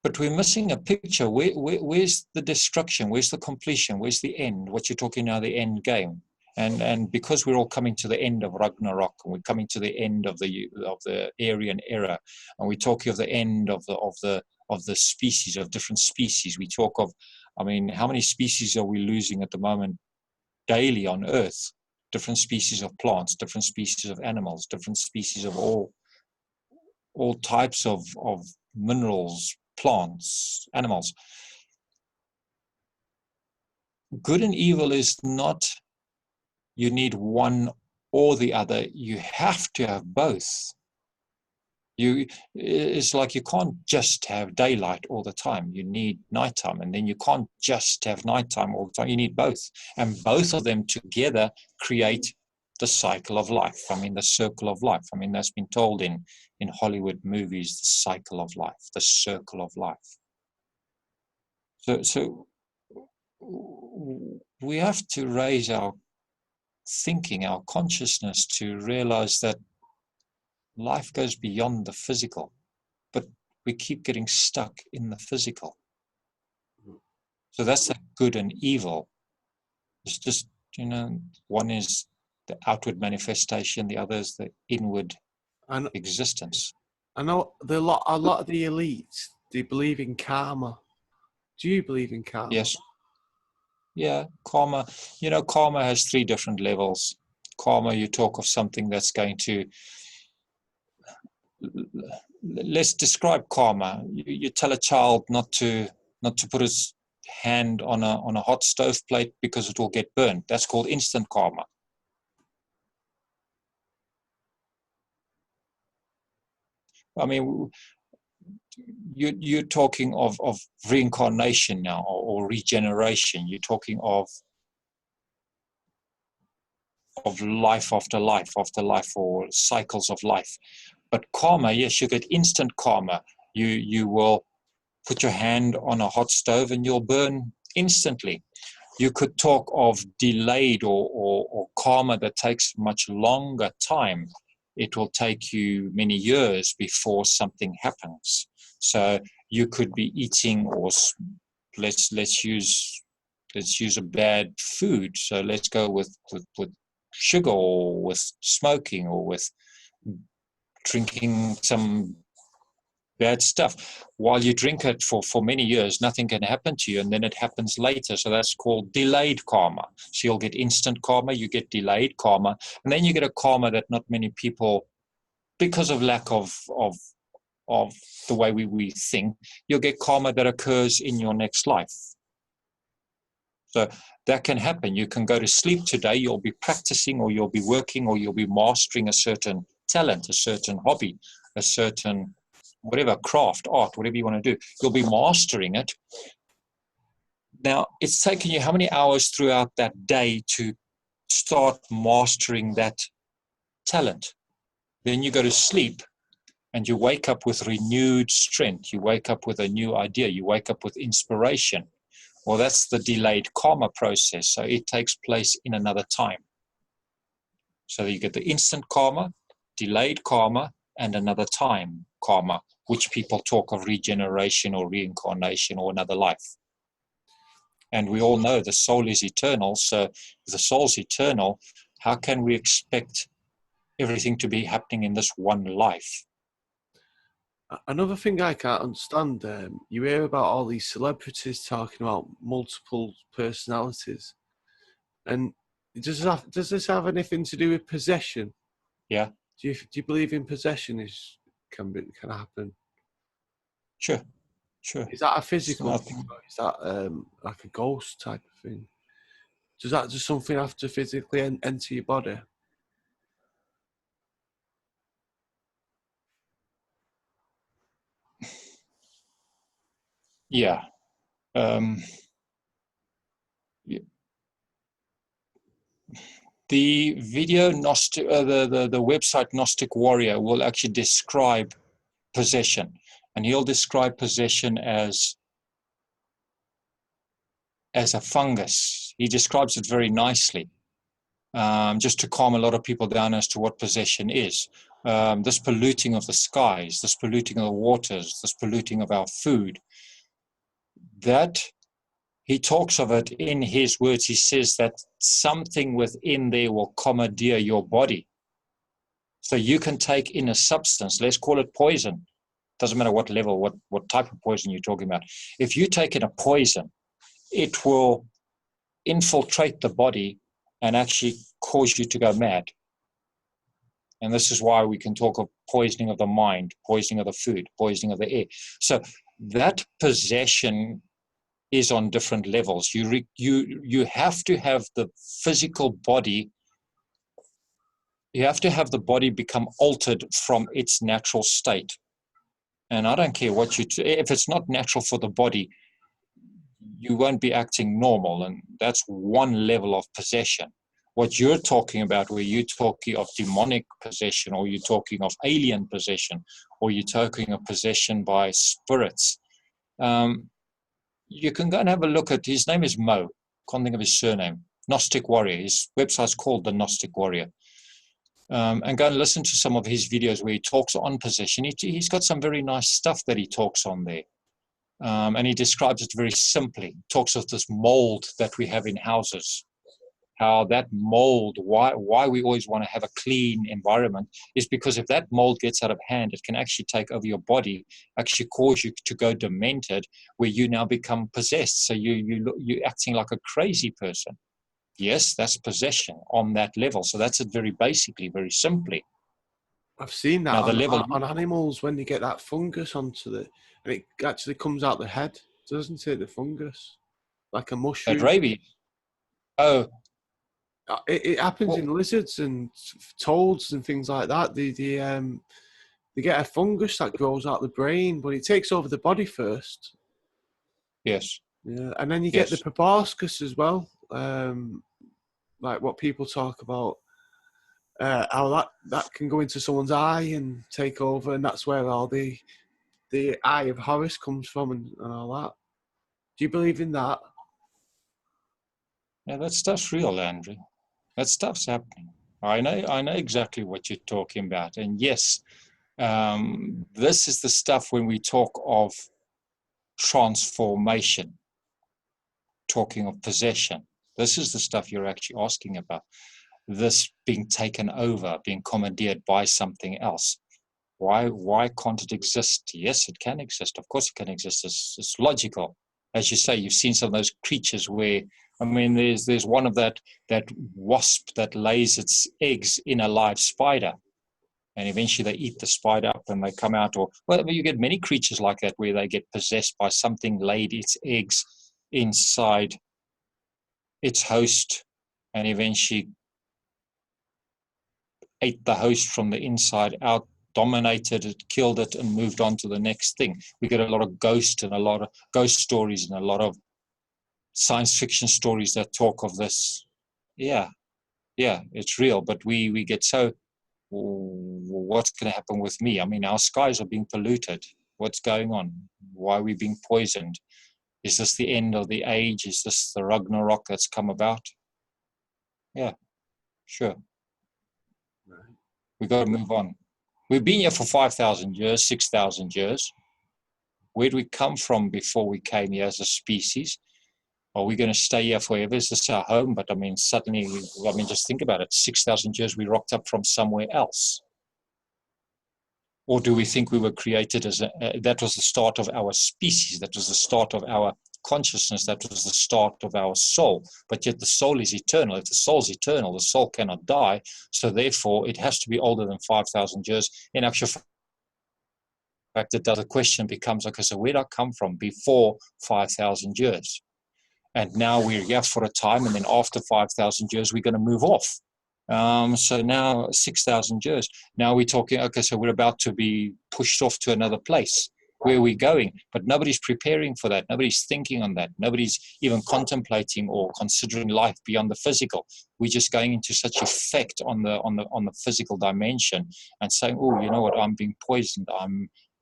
but we're missing a picture. Where's the destruction? Where's the completion? Where's the end? What you're talking now, the end game. And because we're all coming to the end of Ragnarok, and we're coming to the end of the Aryan era, and we're talking of the end of the species, of different species. We talk of, I mean, how many species are we losing at the moment daily on Earth? Different species of plants, different species of animals, different species of all types of minerals, plants, animals. Good and evil is not, you need one or the other. You have to have both. It's like you can't just have daylight all the time. You need nighttime, and then you can't just have nighttime all the time. You need both, and both of them together create the cycle of life. I mean, the circle of life. I mean, that's been told in Hollywood movies, the cycle of life, the circle of life. So we have to raise our thinking, our consciousness, to realize that life goes beyond the physical, but we keep getting stuck in the physical. So that's the good and evil. It's just, one is the outward manifestation, the other is the inward existence. I know a lot of the elites, they believe in karma. Do you believe in karma? Yes. Yeah, karma. Karma has 3 different levels. Karma, you talk of something that's going to, let's describe karma. You tell a child not to put his hand on a hot stove plate because it will get burned. That's called instant karma. I mean, you're talking of reincarnation now, or regeneration. You're talking of life after life after life, or cycles of life. But karma, yes, you get instant karma. You will put your hand on a hot stove and you'll burn instantly. You could talk of delayed or karma that takes much longer time. It will take you many years before something happens. So you could be eating, or let's use a bad food. So let's go with sugar, or with smoking, or with drinking some bad stuff. While you drink it for many years, nothing can happen to you, and then it happens later. So that's called delayed karma. So you'll get instant karma, you get delayed karma, and then you get a karma that not many people, because of lack of the way we think, you'll get karma that occurs in your next life. So that can happen. You can go to sleep today, you'll be practicing, or you'll be working, or you'll be mastering a certain talent, a certain hobby, a certain whatever, craft, art, whatever you want to do. You'll be mastering it. Now, it's taken you how many hours throughout that day to start mastering that talent? Then you go to sleep and you wake up with renewed strength. You wake up with a new idea. You wake up with inspiration. Well, that's the delayed karma process. So it takes place in another time. So you get the instant karma, delayed karma, and another time karma, which people talk of regeneration or reincarnation or another life. And we all know the soul is eternal. So if the soul's eternal, how can we expect everything to be happening in this one life? Another thing I can't understand, you hear about all these celebrities talking about multiple personalities. And does this have anything to do with possession? Yeah. Do you believe in possession can happen? Sure. Is that a physical thing, or is that like a ghost type of thing? Does something have to physically enter your body? Yeah. The video Gnostic, the website Gnostic Warrior will actually describe possession, and he'll describe possession as a fungus. He describes it very nicely, just to calm a lot of people down as to what possession is. This polluting of the skies, this polluting of the waters, this polluting of our food, that he talks of it in his words. He says that something within there will commandeer your body. So you can take in a substance, let's call it poison. Doesn't matter what level, what type of poison you're talking about. If you take in a poison, it will infiltrate the body and actually cause you to go mad. And this is why we can talk of poisoning of the mind, poisoning of the food, poisoning of the air. So that possession is on different levels. You have to have the physical body. You have to have the body become altered from its natural state. And I don't care what if it's not natural for the body, you won't be acting normal. And that's one level of possession. What you're talking about, where you're talking of demonic possession, or you're talking of alien possession, or you're talking of possession by spirits, you can go and have a look at, his name is Mo, can't think of his surname, Gnostic Warrior. His website's called The Gnostic Warrior. And go and listen to some of his videos where he talks on possession. He's got some very nice stuff that he talks on there. And he describes it very simply. He talks of this mold that we have in houses. How that mold, why we always want to have a clean environment, is because if that mold gets out of hand, it can actually take over your body, actually cause you to go demented, where you now become possessed. So you're acting like a crazy person. Yes, that's possession on that level. So that's it very basically, very simply. I've seen that now, on animals, when you get that fungus onto and it actually comes out the head, doesn't it? The fungus, like a mushroom. That rabies. Oh. It happens in lizards and toads and things like that. They get a fungus that grows out the brain, but it takes over the body first. Yes. Yeah, and then you get the proboscis as well. Like what people talk about, how that can go into someone's eye and take over, and that's where all the eye of Horus comes from and all that. Do you believe in that? Yeah, that stuff's real, Andrew. That stuff's happening. I know exactly what you're talking about. And yes, this is the stuff when we talk of transformation, talking of possession. This is the stuff you're actually asking about. This being taken over, being commandeered by something else. Why can't it exist? Yes, it can exist. Of course it can exist. It's logical. As you say, you've seen some of those creatures where, I mean, there's one of that wasp that lays its eggs in a live spider. And eventually they eat the spider up and they come out. Or, well, you get many creatures like that where they get possessed by something, laid its eggs inside its host, and eventually ate the host from the inside out, dominated it, killed it, and moved on to the next thing. We get a lot of ghost stories and a lot of science fiction stories that talk of this. Yeah, it's real. But we get so, what's going to happen with me? I mean, our skies are being polluted. What's going on? Why are we being poisoned? Is this the end of the age? Is this the Ragnarok that's come about? Yeah, sure. Right. We got to move on. We've been here for 5,000 years, 6,000 years. Where did we come from before we came here as a species? Are we going to stay here forever? Is this our home? But I mean, suddenly, just think about it. 6,000 years, we rocked up from somewhere else. Or do we think we were created as that was the start of our species? That was the start of our consciousness. That was the start of our soul. But yet the soul is eternal. If the soul's eternal, the soul cannot die. So therefore, it has to be older than 5,000 years. In actual fact, the question becomes, okay, so where did I come from before 5,000 years? And now we're here for a time, and then after 5,000 years, we're going to move off. So now 6,000 years. Now we're talking, okay, so we're about to be pushed off to another place. Where are we going? But nobody's preparing for that. Nobody's thinking on that. Nobody's even contemplating or considering life beyond the physical. We're just going into such effect on the physical dimension and saying, oh, you know what? I'm being poisoned.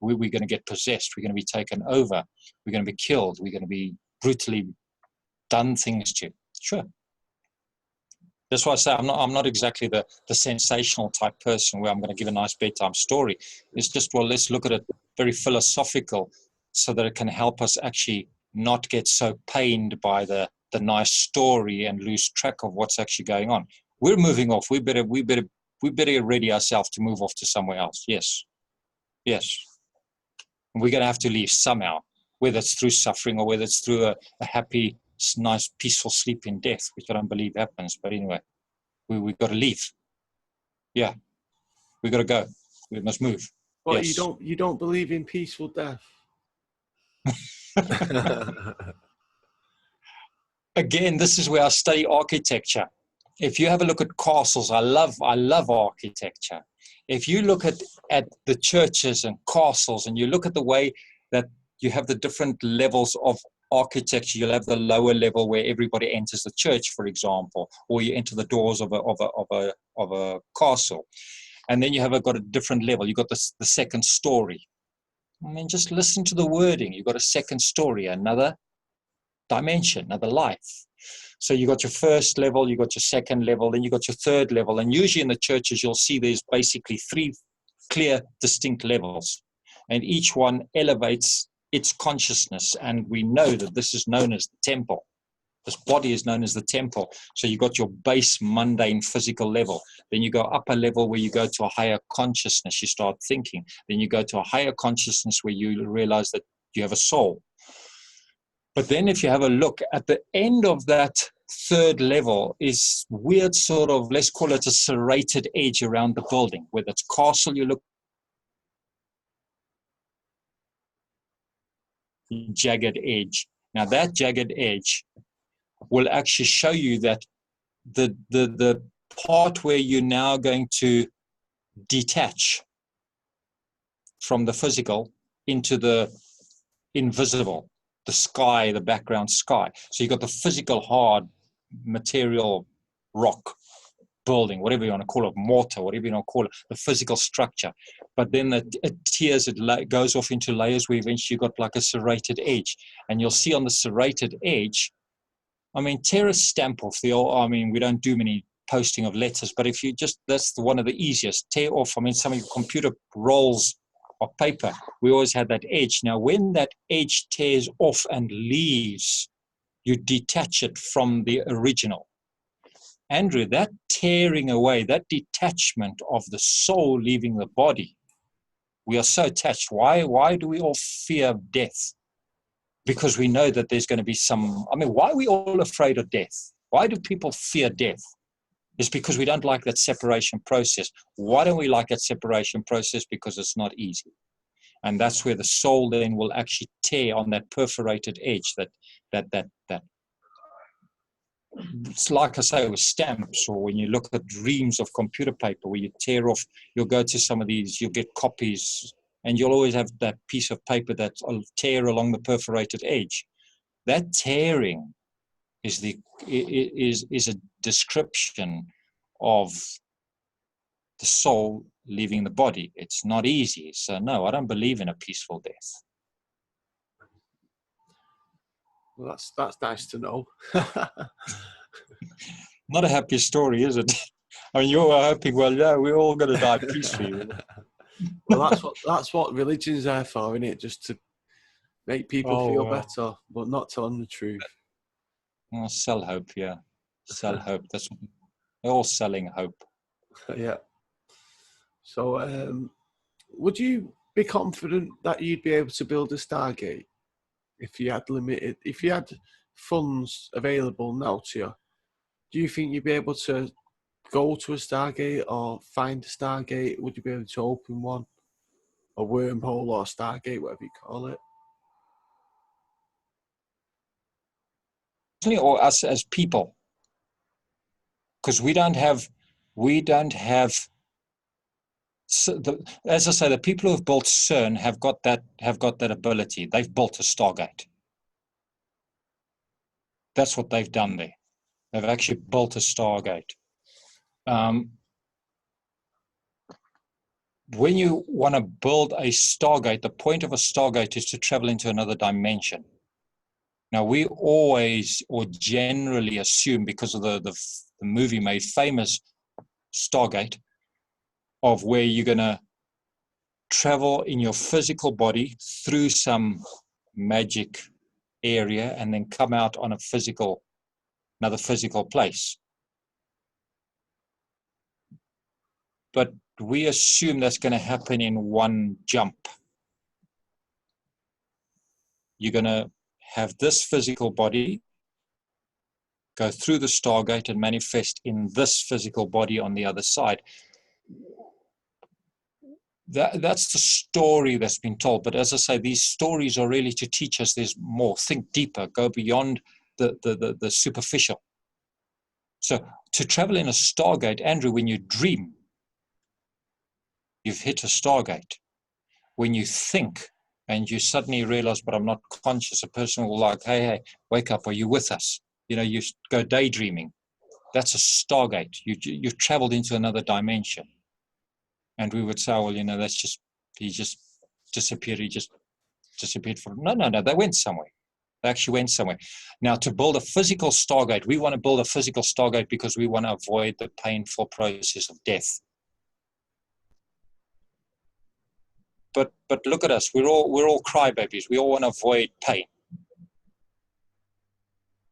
We're going to get possessed. We're going to be taken over. We're going to be killed. We're going to be brutally done things to. Sure. That's why I say I'm not exactly the sensational type person where I'm going to give a nice bedtime story. It's just, well, let's look at it very philosophical so that it can help us actually not get so pained by the nice story and lose track of what's actually going on. We're moving off. We better ready ourselves to move off to somewhere else. Yes. We're going to have to leave somehow, whether it's through suffering or whether it's through a happy, nice, peaceful sleep in death, which I don't believe happens. But anyway, we've got to leave. Yeah, we got to go. We must move. But yes. you don't believe in peaceful death. Again, this is where I study architecture. If you have a look at castles, I love architecture. If you look at the churches and castles, and you look at the way that you have the different levels of architecture, you'll have the lower level where everybody enters the church, for example, or you enter the doors of a castle, and then you have got a different level. You've got the second story. I mean, just listen to the wording. You've got a second story, another dimension, another life. So you got your first level, you got your second level, then you got your third level. And usually in the churches, you'll see there's basically 3 clear, distinct levels. And each one elevates its consciousness. And we know that this is known as the temple. This body is known as the temple. So you got your base, mundane, physical level. Then you go upper level where you go to a higher consciousness. You start thinking. Then you go to a higher consciousness where you realize that you have a soul. But then if you have a look at the end of that third level is weird sort of, let's call it a serrated edge around the building. Whether it's castle, you look jagged edge. Now that jagged edge will actually show you that the part where you're now going to detach from the physical into the invisible, the sky, the background sky. So you got the physical hard material rock building, whatever you want to call it, mortar, whatever you want to call it, the physical structure. But then it goes off into layers where eventually you've got like a serrated edge. And you'll see on the serrated edge, I mean, tear a stamp off we don't do many posting of letters, but if you that's one of the easiest. Tear off, some of your computer rolls of paper, we always had that edge. Now, when that edge tears off and leaves, you detach it from the original. Andrew, that tearing away, that detachment of the soul leaving the body We are so attached. Why do we all fear death? Because we know that there's going to be some, I mean, why are we all afraid of death? Why do people fear death? It's because we don't like that separation process. Why don't we like that separation process? Because it's not easy. And that's where the soul then will actually tear on that perforated edge, that it's like I say with stamps, or when you look at reams of computer paper where you tear off, you'll go to some of these, you'll get copies, and you'll always have that piece of paper that'll tear along the perforated edge. That tearing is a description of the soul leaving the body. It's not easy. So no, I don't believe in a peaceful death. Well, that's nice to know. Not a happy story, is it? I mean, you're hoping, well, yeah, we're all going to die peacefully. Well, that's what religion's there for, isn't it? Just to make people feel better, but not tell them the truth. Oh, sell hope, yeah. Sell hope. That's what they're all selling hope. Yeah. So, would you be confident that you'd be able to build a Stargate if you had funds available now to you? Do you think you'd be able to go to a Stargate or find a Stargate? Would you be able to open one? A wormhole or a Stargate, whatever you call it? Or us as people. Because we don't have, as I say, the people who have built CERN have got that ability. They've built a Stargate. That's what they've done there. They've actually built a Stargate. When you want to build a Stargate, the point of a Stargate is to travel into another dimension. Now, we always or generally assume, because of the movie made famous, Stargate, of where you're going to travel in your physical body through some magic area and then come out on another physical place. But we assume that's going to happen in one jump. You're going to have this physical body go through the Stargate and manifest in this physical body on the other side. That's the story that's been told. But as I say, these stories are really to teach us there's more. Think deeper, go beyond the superficial. So to travel in a Stargate, Andrew, when you dream, you've hit a Stargate. When you think and you suddenly realize, but I'm not conscious, a person will like, hey, wake up, are you with us? You know, you go daydreaming. That's a Stargate. You've traveled into another dimension. And we would say, well, you know, he just disappeared. He just disappeared from, no, they went somewhere. They actually went somewhere. Now, to build a physical Stargate, we want to build a physical Stargate because we want to avoid the painful process of death. But look at us. We're all crybabies. We all want to avoid pain.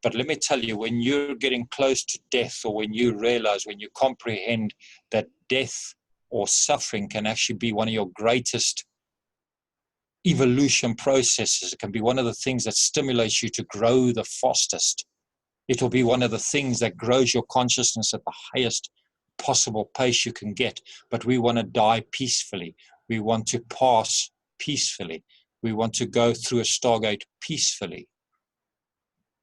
But let me tell you, when you're getting close to death, or when you realize, when you comprehend that death or suffering can actually be one of your greatest evolution processes, it can be one of the things that stimulates you to grow the fastest. It will be one of the things that grows your consciousness at the highest possible pace you can get. But we want to die peacefully. We want to pass peacefully. We want to go through a Stargate peacefully.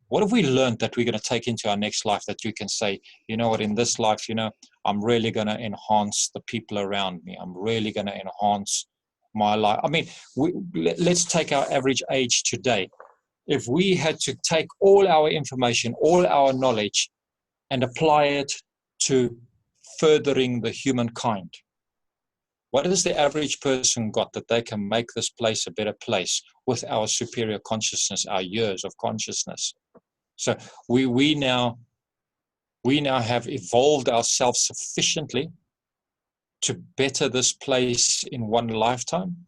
What have we learned that we're going to take into our next life that you can say, you know what, in this life, you know, I'm really going to enhance the people around me. I'm really going to enhance my life. I mean, let's take our average age today. If we had to take all our information, all our knowledge, and apply it to furthering the humankind, what has the average person got that they can make this place a better place with our superior consciousness, our years of consciousness? So we now have evolved ourselves sufficiently to better this place in one lifetime.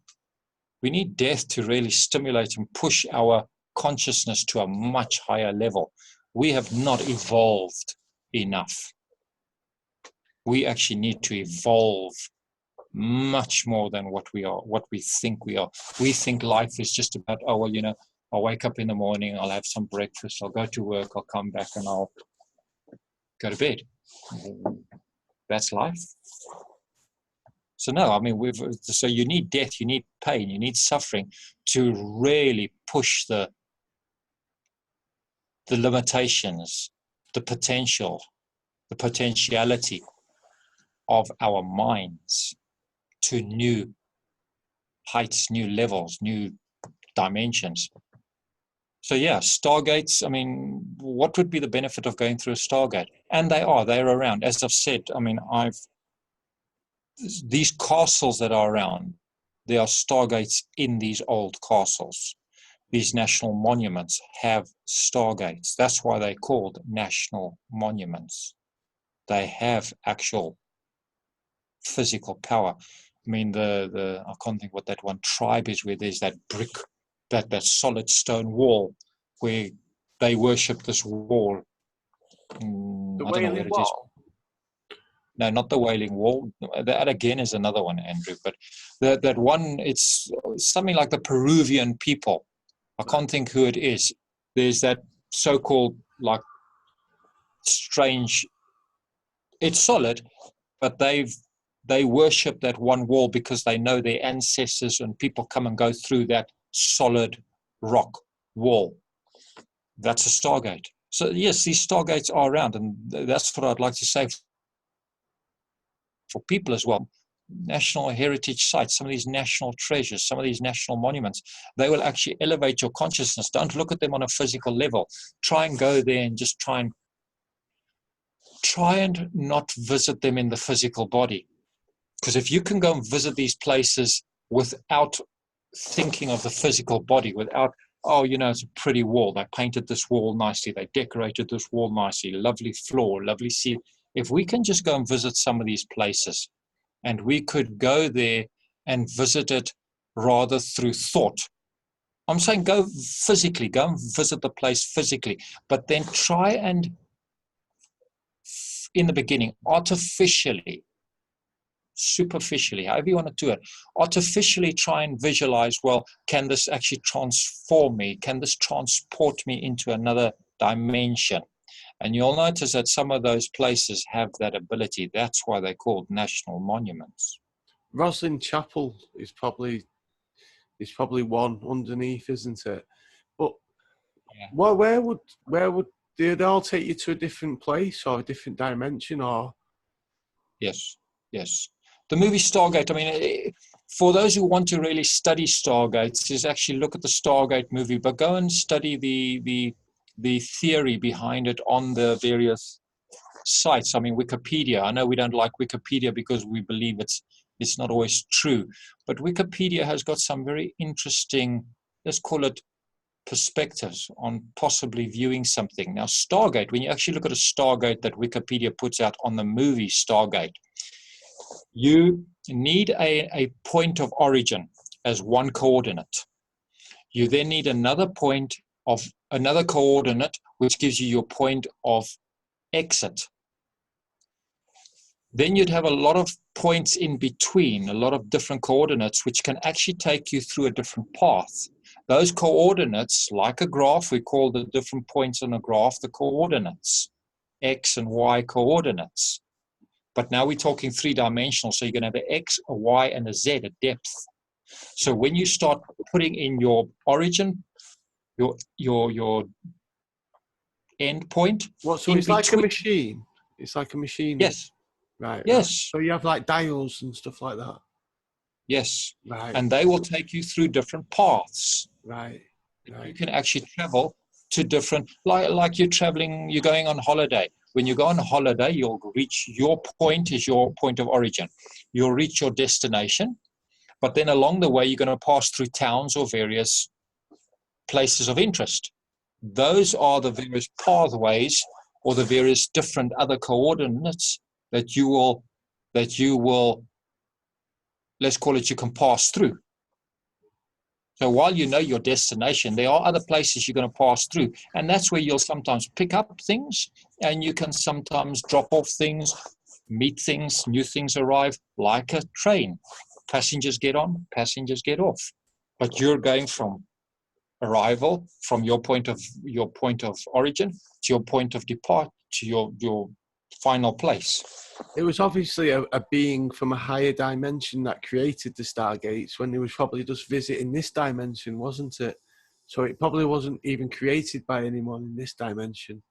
We need death to really stimulate and push our consciousness to a much higher level. We have not evolved enough. We actually need to evolve much more than what we are, what we think we are. We think life is just about, oh, well, you know, I'll wake up in the morning, I'll have some breakfast, I'll go to work, I'll come back and I'll go to bed. That's life. So no, I mean, so you need death, you need pain, you need suffering to really push the limitations, the potential, the potentiality of our minds to new heights, new levels, new dimensions. So yeah, Stargates, I mean, what would be the benefit of going through a Stargate? And they're around. As I've said, I mean, these castles that are around, there are Stargates in these old castles. These national monuments have Stargates. That's why they're called national monuments. They have actual physical power. I mean, I can't think what that one tribe is, where there's that brick, that solid stone wall, where they worship this wall. The I don't know where it is. No, not the Wailing Wall. That again is another one, Andrew. But that one, it's something like the Peruvian people. I can't think who it is. There's that so-called like strange. It's solid, but they worship that one wall because they know their ancestors and people come and go through that solid rock wall. That's a Stargate. So yes, these Stargates are around, and that's what I'd like to say for people as well. National heritage sites, some of these national treasures, some of these national monuments, they will actually elevate your consciousness. Don't look at them on a physical level. Try and go there and just try and not visit them in the physical body. Because if you can go and visit these places without thinking of the physical body, without, oh, you know, it's a pretty wall, they painted this wall nicely, they decorated this wall nicely, lovely floor, lovely ceiling. If we can just go and visit some of these places, and we could go there and visit it rather through thought. I'm saying go physically, go and visit the place physically, but then try and, in the beginning, artificially, superficially, however you want to do it, artificially try and visualize, well, can this actually transform me? Can this transport me into another dimension? And you'll notice that some of those places have that ability. That's why they're called national monuments. Roslin Chapel is probably one underneath, isn't it? But yeah. Well, where would they all take you to a different place or a different dimension? Or yes. The movie Stargate, I mean, for those who want to really study Stargates, is actually look at the Stargate movie, but go and study the theory behind it on the various sites. I mean, Wikipedia. I know we don't like Wikipedia because we believe it's not always true, but Wikipedia has got some very interesting, let's call it, perspectives on possibly viewing something. Now, Stargate, when you actually look at a Stargate that Wikipedia puts out on the movie Stargate, you need a point of origin as one coordinate. You then need another point of another coordinate, which gives you your point of exit. Then you'd have a lot of points in between, a lot of different coordinates, which can actually take you through a different path. Those coordinates, like a graph, we call the different points on a graph the coordinates, X and Y coordinates. But now we're talking three-dimensional, so you're going to have an X, a Y, and a Z, a depth. So when you start putting in your origin, your end point. What? So it's like a machine. It's like a machine. Yes. Right. Yes. Right. So you have like dials and stuff like that. Yes. Right. And they will take you through different paths. Right. You can actually travel to different, like you're traveling, you're going on holiday. When you go on holiday, you'll reach your point is your point of origin. You'll reach your destination, but then along the way, you're going to pass through towns or various places of interest. Those are the various pathways or the various different other coordinates that you will, let's call it, you can pass through. So while you know your destination, there are other places you're going to pass through. And that's where you'll sometimes pick up things and you can sometimes drop off things. meet things, new things arrive, like a train. Passengers get on, passengers get off. But you're going from arrival, from your point of origin to your point of depart, to your final place. It was obviously a being from a higher dimension that created the Stargates when he was probably just visiting this dimension, wasn't it? So it probably wasn't even created by anyone in this dimension.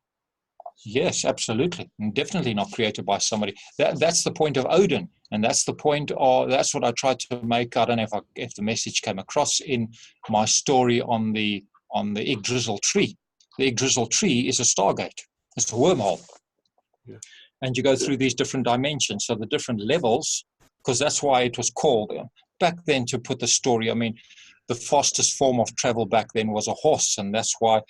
Yes, absolutely. And definitely not created by somebody. That's the point of Odin. And that's the point of, that's what I tried to make. I don't know if the message came across in my story on the Yggdrasil tree. The Yggdrasil tree is a Stargate. It's a wormhole. Yeah. And you go through these different dimensions. So the different levels, because that's why it was called back then, to put the story. I mean, the fastest form of travel back then was a horse. And that's why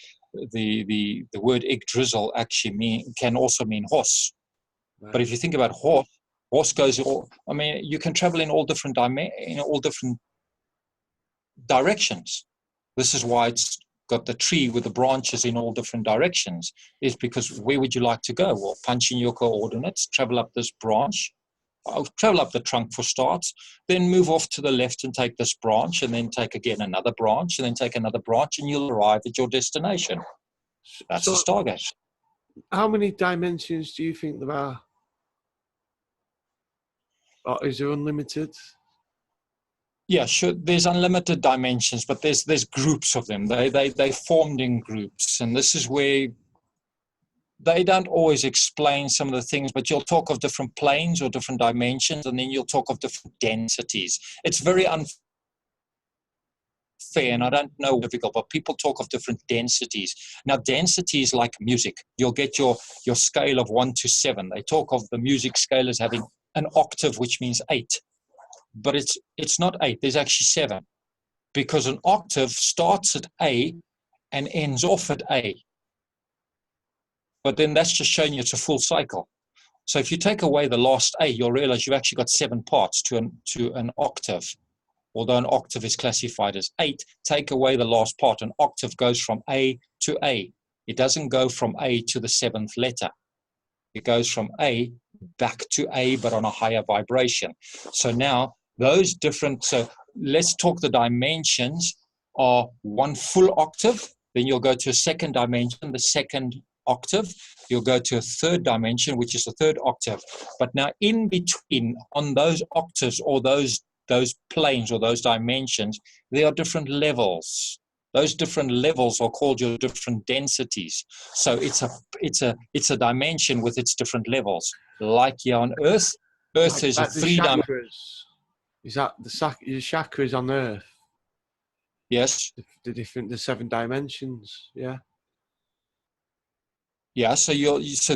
the word Yggdrasil actually can also mean horse. Right. But if you think about horse goes all, I mean, you can travel in all different directions. This is why it's got the tree with the branches in all different directions, is because where would you like to go? Well, punch in your coordinates, travel up this branch, travel up the trunk for starts, then move off to the left and take this branch, and then take again another branch, and then take another branch, and you'll arrive at your destination. That's a Stargate. How many dimensions do you think there are? Or is there unlimited? Yeah, sure. There's unlimited dimensions, but there's groups of them. They formed in groups, and this is where they don't always explain some of the things, but you'll talk of different planes or different dimensions, and then you'll talk of different densities. It's very unfair, and I don't know difficult, but people talk of different densities. Now, density is like music. You'll get your scale of 1 to 7. They talk of the music scale as having an octave, which means 8. But it's not 8. There's actually 7, because an octave starts at A and ends off at A. But then that's just showing you it's a full cycle. So if you take away the last A, you'll realize you've actually got 7 parts to an octave. Although an octave is classified as 8, take away the last part. An octave goes from A to A. It doesn't go from A to the 7th letter. It goes from A back to A, but on a higher vibration. So now those different, so let's talk the dimensions are one full octave, then you'll go to a second dimension, the second octave, you'll go to a third dimension, which is the third octave. But now in between, on those octaves or those planes or those dimensions, there are different levels. Those different levels are called your different densities. So it's a dimension with its different levels. Like here on Earth, Earth is a 3-dimensional. Is that the chakras on Earth? Yes. The 7 dimensions, yeah. Yeah, so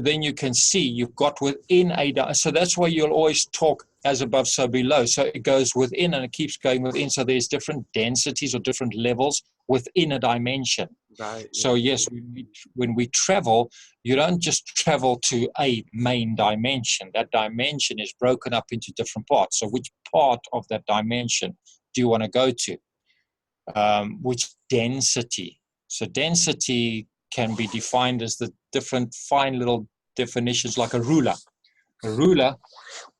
then you can see you've got within so that's why you'll always talk as above, so below. So it goes within and it keeps going within. So there's different densities or different levels within a dimension. Right. Yeah. So yes, when we travel, you don't just travel to a main dimension. That dimension is broken up into different parts. So which part of that dimension do you want to go to? Which density? So density can be defined as the different fine little definitions, like a ruler. A ruler,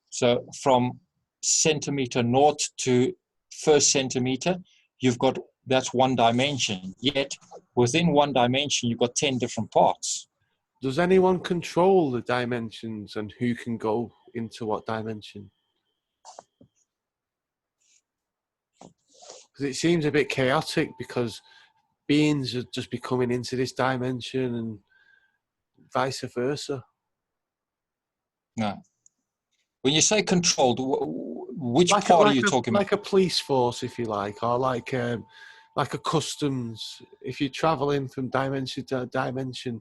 so from centimeter naught to first centimeter, that's one dimension. Yet within one dimension, you've got 10 different parts. Does anyone control the dimensions and who can go into what dimension? Because it seems a bit chaotic, because beings are just be coming into this dimension and vice versa. No. When you say controlled, which part are you talking about? Like a police force, if you like, or like a customs. If you're traveling from dimension to dimension,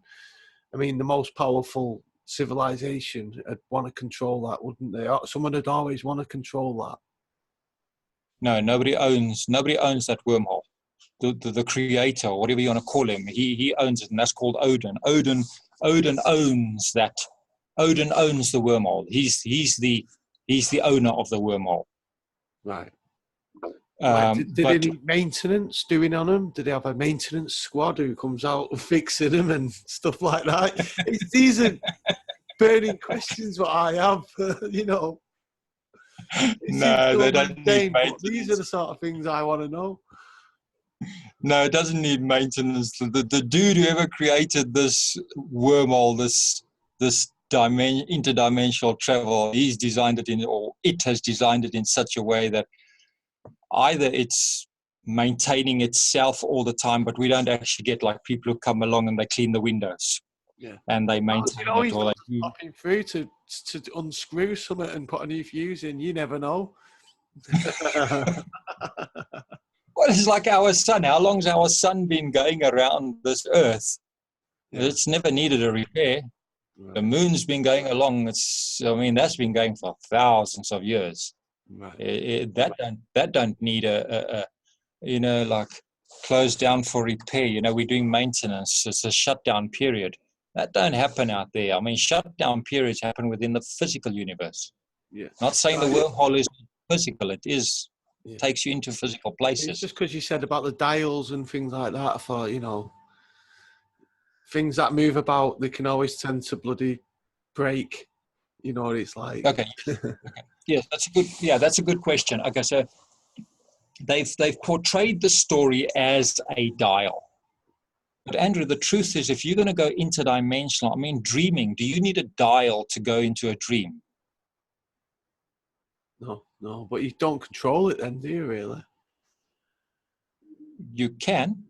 I mean, the most powerful civilization would want to control that, wouldn't they? Someone would always want to control that. No, nobody owns that wormhole. The creator, or whatever you want to call him, he owns it, and that's called Odin. Odin owns that. Odin owns the wormhole. He's the owner of the wormhole. Right. Did they need maintenance doing on them? Did they have a maintenance squad who comes out and fixing them and stuff like that? These are burning questions what I have, you know. It seems No, so they don't need mundane, but these are maintenance. the sort of things I want to know. No, it doesn't need maintenance. The dude who ever created this wormhole, this interdimensional travel, he's designed it in, or it has designed it in such a way that either it's maintaining itself all the time, but we don't actually get like people who come along and they clean the windows Yeah. and they You maintain know, it, he's or not they do. popping through to unscrew something and put a new fuse in. You never know. Well, it's like our sun. How long's our sun been going around this earth? Yeah. It's never needed a repair. Right. The moon's been going along. That's been going for thousands of years. Right. That don't need a like closed down for repair. We're doing maintenance. It's a shutdown period. That don't happen out there. I mean, shutdown periods happen within the physical universe. Yeah. Not saying the wormhole is physical. It is. Yeah. Takes you into physical It's places. just because you said about the dials and things like that. I thought, things that move about, they can always tend to bloody break. You know what it's like. Okay. Yes, that's a good question. Okay, so they've portrayed the story as a dial. But Andrew, the truth is, if you're going to go interdimensional, I mean, dreaming, do you need a dial to go into a dream? No, but you don't control it then, do you really? You can,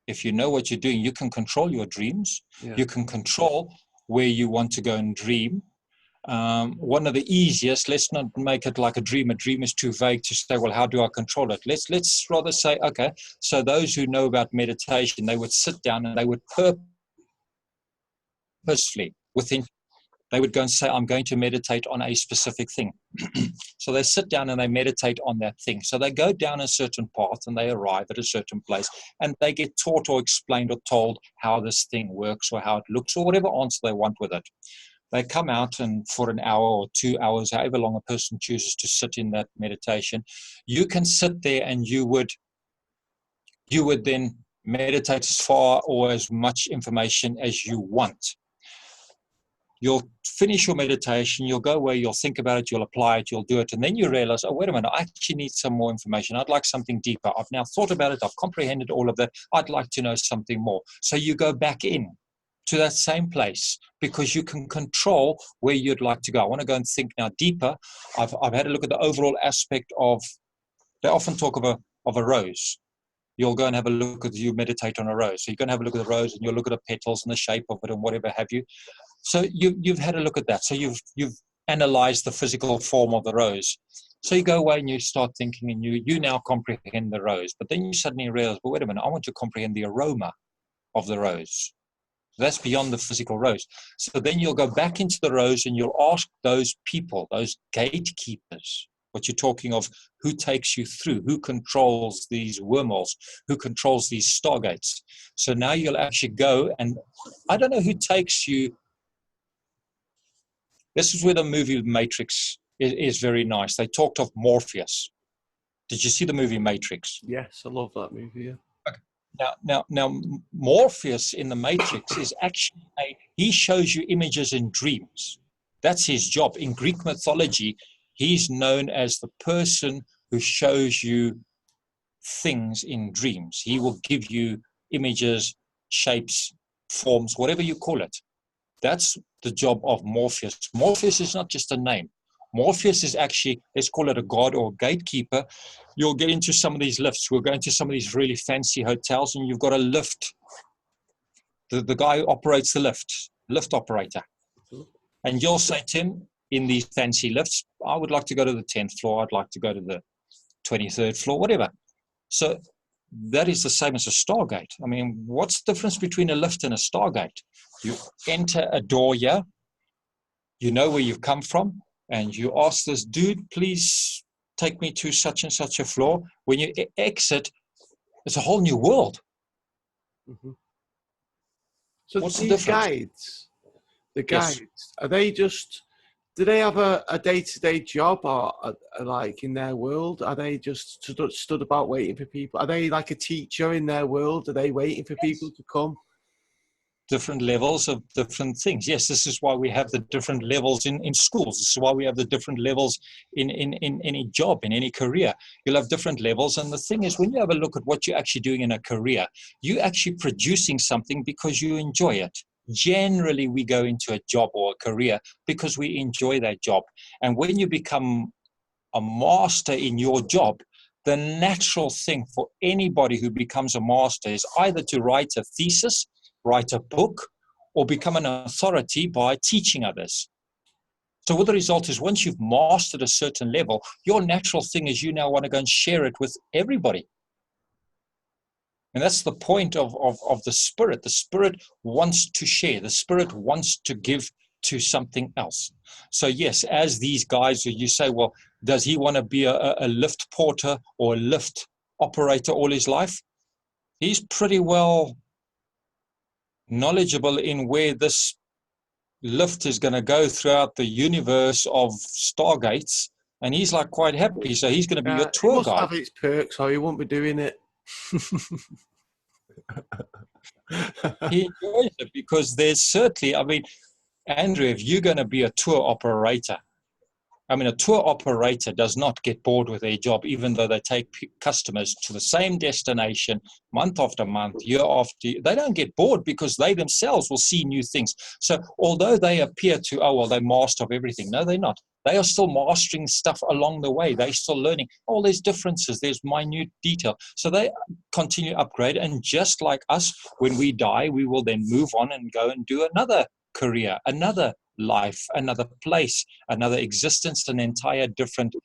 if you know what you're doing, you can control your dreams. Yeah. You can control where you want to go and dream. One of the easiest, let's not make it like a dream. A dream is too vague to say, well, how do I control it? Let's rather say, okay, so those who know about meditation, they would sit down and they would purposefully, they would go and say, I'm going to meditate on a specific thing. So they sit down and they meditate on that thing. So they go down a certain path and they arrive at a certain place and they get taught or explained or told how this thing works or how it looks or whatever answer they want with it. They come out and for an hour or 2 hours, however long a person chooses to sit in that meditation, you can sit there and you would then meditate as far or as much information as you want. You'll finish your meditation, you'll go away, you'll think about it, you'll apply it, you'll do it, and then you realize, oh, wait a minute, I actually need some more information. I'd like something deeper. I've now thought about it, I've comprehended all of that. I'd like to know something more. So you go back in to that same place because you can control where you'd like to go. I want to go and think now deeper. I've had a look at the overall aspect of, they often talk of a rose. You'll go and have a look at, you meditate on a rose. So you're going to have a look at the rose and you'll look at the petals and the shape of it and whatever have you. So you've had a look at that. So you've analyzed the physical form of the rose. So you go away and you start thinking and you now comprehend the rose. But then you suddenly realize, well, wait a minute, I want to comprehend the aroma of the rose. That's beyond the physical rose. So then you'll go back into the rose and you'll ask those people, those gatekeepers, what you're talking of, who takes you through, who controls these wormholes, who controls these stargates. So now you'll actually go and I don't know who takes you. This is where the movie Matrix is very nice. They talked of Morpheus. Did you see the movie Matrix? Yes, I love that movie. Yeah. Now, Morpheus in the Matrix is actually he shows you images in dreams. That's his job. In Greek mythology, he's known as the person who shows you things in dreams. He will give you images, shapes, forms, whatever you call it. That's the job of Morpheus. Morpheus is not just a name. Morpheus is actually, let's call it a god or gatekeeper. You'll get into some of these lifts. We'll go into some of these really fancy hotels and you've got a lift. The guy who operates the lift operator. And you'll say, Tim, in these fancy lifts, I would like to go to the 10th floor. I'd like to go to the 23rd floor, whatever. So that is the same as a Stargate. I mean, what's the difference between a lift and a Stargate? You enter a door here, you know where you've come from, and you ask this dude, please take me to such and such a floor. When you exit, it's a whole new world. Mm-hmm. So what's these the difference? Guides, are they just, do they have a day-to-day job or like in their world? Are they just stood about waiting for people? Are they like a teacher in their world? Are they waiting for people to come? different levels of different things. Yes, this is why we have the different levels in schools. This is why we have the different levels in any job, in any career. You'll have different levels. And the thing is, when you have a look at what you're actually doing in a career, you're actually producing something because you enjoy it. Generally, we go into a job or a career because we enjoy that job. And when you become a master in your job, the natural thing for anybody who becomes a master is either to write a thesis, write a book, or become an authority by teaching others. So what the result is, once you've mastered a certain level, your natural thing is you now want to go and share it with everybody. And that's the point of the Spirit. The Spirit wants to share. The Spirit wants to give to something else. So yes, as these guys, you say, well, does he want to be a lift porter or a lift operator all his life? He's pretty well knowledgeable in where this lift is going to go throughout the universe of Stargates, and he's like quite happy. So he's going to be your tour it must guide. have its perks, or he won't be doing it. He enjoys it because there's certainly, I mean, Andrew, if you're going to be a tour operator, I mean, a tour operator does not get bored with their job, even though they take customers to the same destination month after month, year after year. They don't get bored because they themselves will see new things. So although they appear to, oh, well, they're master of everything. No, they're not. They are still mastering stuff along the way. They're still learning. Oh, there's differences. There's minute detail. So they continue to upgrade. And just like us, when we die, we will then move on and go and do another career, another life, another place, another existence, an entire different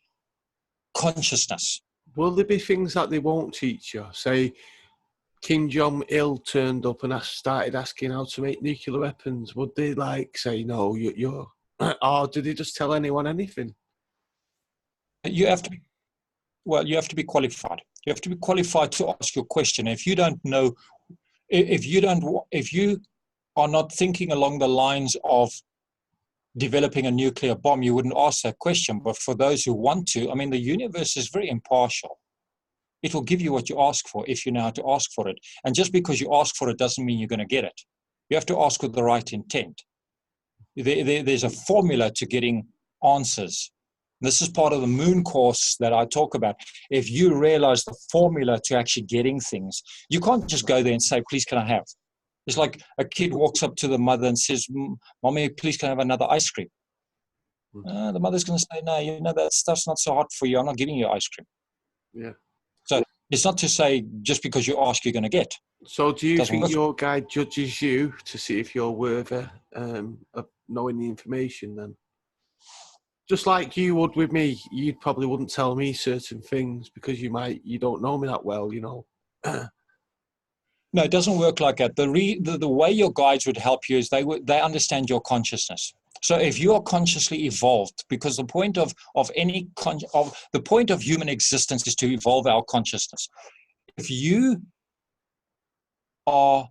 consciousness. Will there be things that they won't teach you? Say, Kim Jong-il turned up and started asking how to make nuclear weapons. Would they like say, no, you're or did they just tell anyone anything? You have to be, well, you have to be qualified. You have to be qualified to ask your question. If you don't know, if you are not thinking along the lines of developing a nuclear bomb, you wouldn't ask that question. But for those who want to, I mean, the universe is very impartial. It will give you what you ask for if you know how to ask for it. And just because you ask for it doesn't mean you're going to get it. You have to ask with the right intent. There's a formula to getting answers. This is part of the moon course that I talk about. If you realize the formula to actually getting things, you can't just go there and say, please, can I have? It's like a kid walks up to the mother and says, Mommy, please, can I have another ice cream? The mother's going to say, no, you know, that stuff's not so hot for you. I'm not giving you ice cream. Yeah. So it's not to say just because you ask, you're going to get. So do you think your guide judges you to see if you're worthy of knowing the information then? Just like you would with me, you probably wouldn't tell me certain things because you don't know me that well, you know. No, it doesn't work like that. The way your guides would help you is they understand your consciousness. So if you are consciously evolved, because the point of the point of human existence is to evolve our consciousness. If you are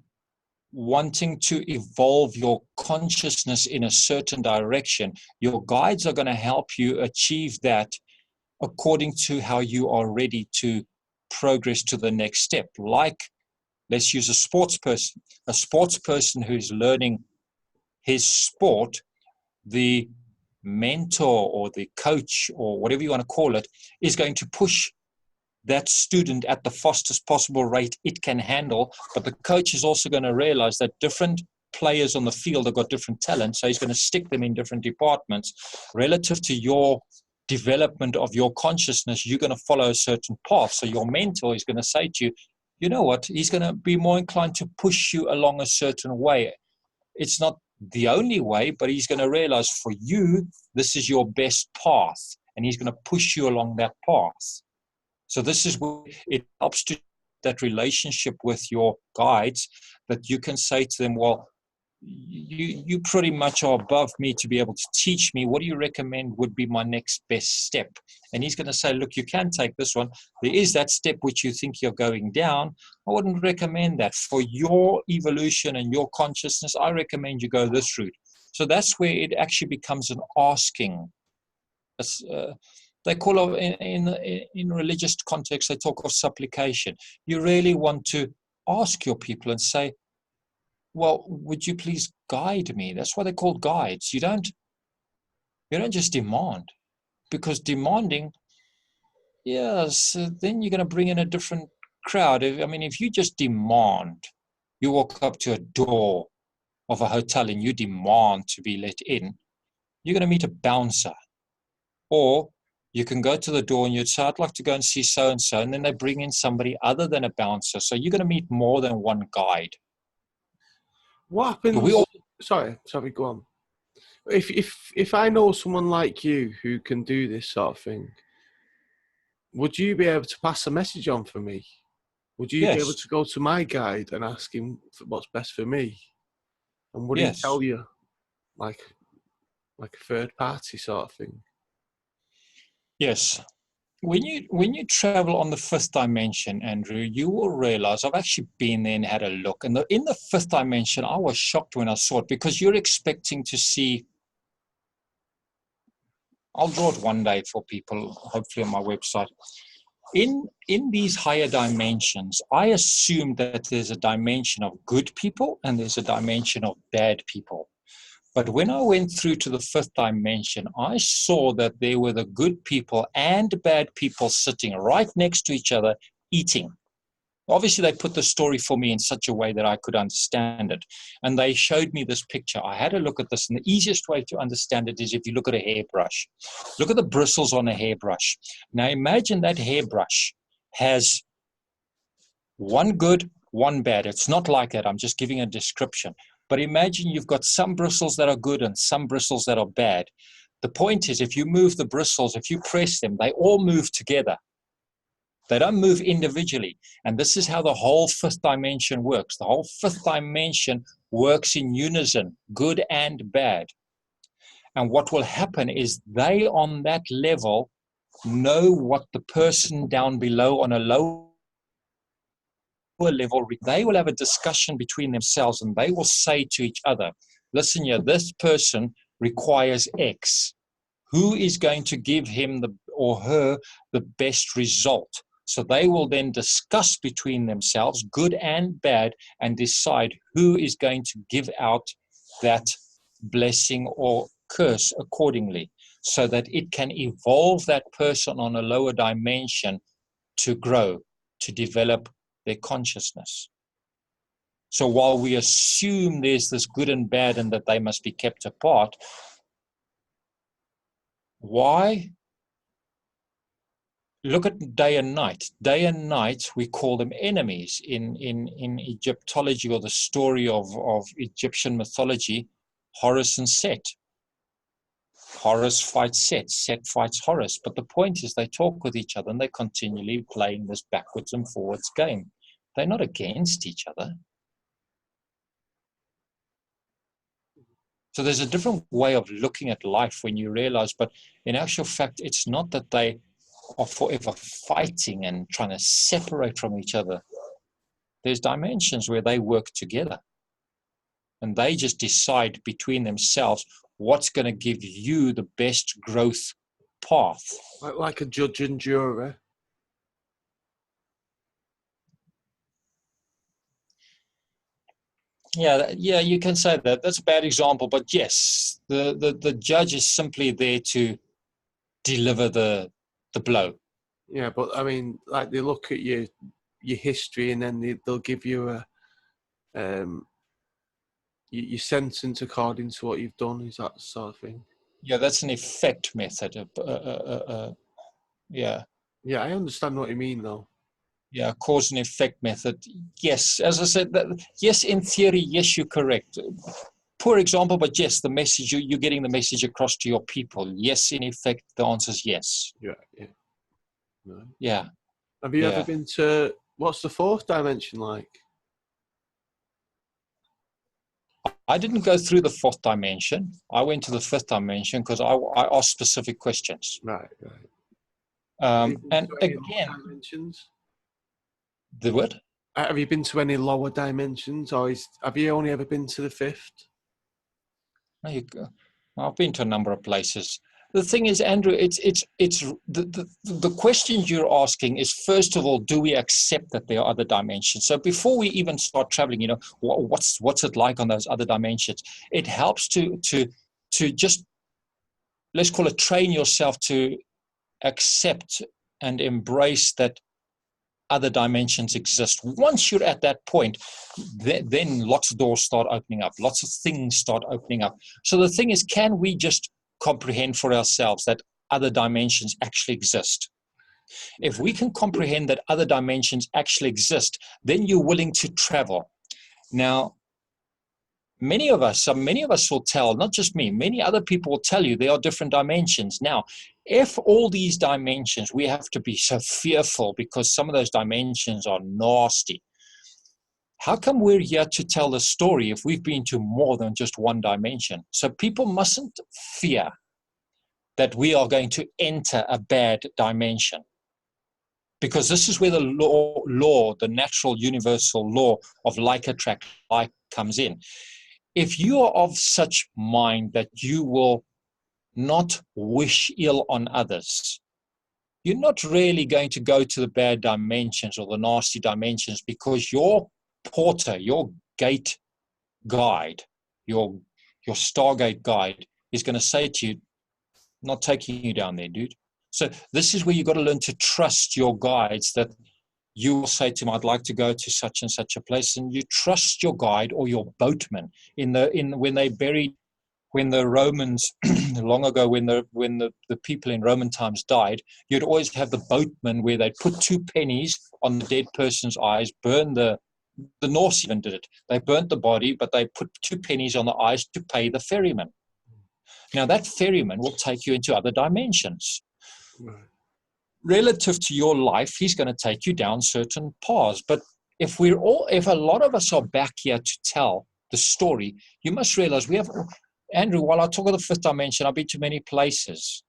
wanting to evolve your consciousness in a certain direction, your guides are going to help you achieve that according to how you are ready to progress to the next step. Like, let's use a sports person who's learning his sport, the mentor or the coach or whatever you want to call it is going to push that student at the fastest possible rate it can handle. But the coach is also going to realize that different players on the field have got different talents. So he's going to stick them in different departments. Relative to your development of your consciousness, you're going to follow a certain path. So your mentor is going to say to you, you know what, he's going to be more inclined to push you along a certain way. It's not the only way, but he's going to realize for you, this is your best path. And he's going to push you along that path. So this is where it helps to that relationship with your guides, that you can say to them, well, you pretty much are above me to be able to teach me. What do you recommend would be my next best step? And he's going to say, look, you can take this one. There is that step which you think you're going down. I wouldn't recommend that. For your evolution and your consciousness, I recommend you go this route. So that's where it actually becomes an asking. They call it in religious context, they talk of supplication. You really want to ask your people and say, well, would you please guide me? That's why they're called guides. You don't just demand, because demanding, yes, then you're going to bring in a different crowd. I mean, if you just demand, you walk up to a door of a hotel and you demand to be let in, you're going to meet a bouncer. Or you can go to the door and you'd say, I'd like to go and see so-and-so, and then they bring in somebody other than a bouncer. So you're going to meet more than one guide. What happens? Sorry, go on. If I know someone like you who can do this sort of thing, would you be able to pass a message on for me? Would you be able to go to my guide and ask him what's best for me? And would he tell you, like a third party sort of thing? Yes. When you travel on the fifth dimension, Andrew, you will realize, I've actually been there and had a look. And in the fifth dimension, I was shocked when I saw it, because you're expecting to see, I'll draw it one day for people, hopefully on my website. In these higher dimensions, I assume that there's a dimension of good people and there's a dimension of bad people. But when I went through to the fifth dimension, I saw that there were the good people and bad people sitting right next to each other, eating. Obviously, they put the story for me in such a way that I could understand it. And they showed me this picture. I had a look at this, and the easiest way to understand it is if you look at a hairbrush. Look at the bristles on a hairbrush. Now imagine that hairbrush has one good, one bad. It's not like that. I'm just giving a description. But imagine you've got some bristles that are good and some bristles that are bad. The point is, if you move the bristles, if you press them, they all move together. They don't move individually. And this is how the whole fifth dimension works. The whole fifth dimension works in unison, good and bad. And what will happen is they on that level know what the person down below on a lower level, they will have a discussion between themselves, and they will say to each other, listen here, this person requires X. Who is going to give him or her the best result? So they will then discuss between themselves, good and bad, and decide who is going to give out that blessing or curse accordingly, so that it can evolve that person on a lower dimension to grow, to develop their consciousness. So while we assume there's this good and bad and that they must be kept apart, why? Look at day and night. Day and night, we call them enemies. In Egyptology, or the story of Egyptian mythology, Horus and Set. Horus fights Set, Set fights Horus. But the point is they talk with each other and they're continually playing this backwards and forwards game. They're not against each other. So there's a different way of looking at life when you realize, but in actual fact, it's not that they are forever fighting and trying to separate from each other. There's dimensions where they work together. And they just decide between themselves what's going to give you the best growth path. Like a judge and jury. Yeah, you can say that. That's a bad example, but yes, the judge is simply there to deliver the blow. Yeah, but I mean, like they look at your history, and then they'll give you your sentence according to what you've done. Is that sort of thing? Yeah, that's an effect method. Yeah. Yeah, I understand what you mean, though. Yeah, cause and effect method. Yes, as I said, yes, in theory, yes, you're correct. Poor example, but yes, the message, you're getting the message across to your people. Yes, in effect, the answer is yes. Yeah, yeah. Right. Yeah. Have you ever been to, what's the fourth dimension like? I didn't go through the fourth dimension. I went to the fifth dimension because I asked specific questions. Right. And again, dimensions? The what? Have you been to any lower dimensions, or have you only ever been to the fifth? I've been to a number of places. the thing is, Andrew, the question you're asking is, first of all, do we accept that there are other dimensions? So before we even start traveling, you know, what's it like on those other dimensions? It helps to just, let's call it, train yourself to accept and embrace that other dimensions exist. Once you're at that point, then lots of doors start opening up, lots of things start opening up. So the thing is, can we just comprehend for ourselves that other dimensions actually exist? If we can comprehend that other dimensions actually exist, then you're willing to travel. Now, many of us will tell, not just me, many other people will tell you there are different dimensions. Now, if all these dimensions, we have to be so fearful because some of those dimensions are nasty. How come we're here to tell the story if we've been to more than just one dimension? So people mustn't fear that we are going to enter a bad dimension, because this is where the law, the natural universal law of like attract like comes in. If you are of such mind that you will not wish ill on others, you're not really going to go to the bad dimensions or the nasty dimensions, because your porter, your gate guide, your Stargate guide is going to say to you, not taking you down there, dude. So this is where you've got to learn to trust your guides, that you will say to them, I'd like to go to such and such a place, and you trust your guide or your boatman. When the Romans long ago, when the people in Roman times died, you'd always have the boatman where they'd put 2 pennies on the dead person's eyes, burn the Norse even did it. They burnt the body, but they put 2 pennies on the eyes to pay the ferryman. Now that ferryman will take you into other dimensions. Right. Relative to your life, he's going to take you down certain paths. But if a lot of us are back here to tell the story, you must realize we have, Andrew, while I talk of the 5th dimension, I've been to many places.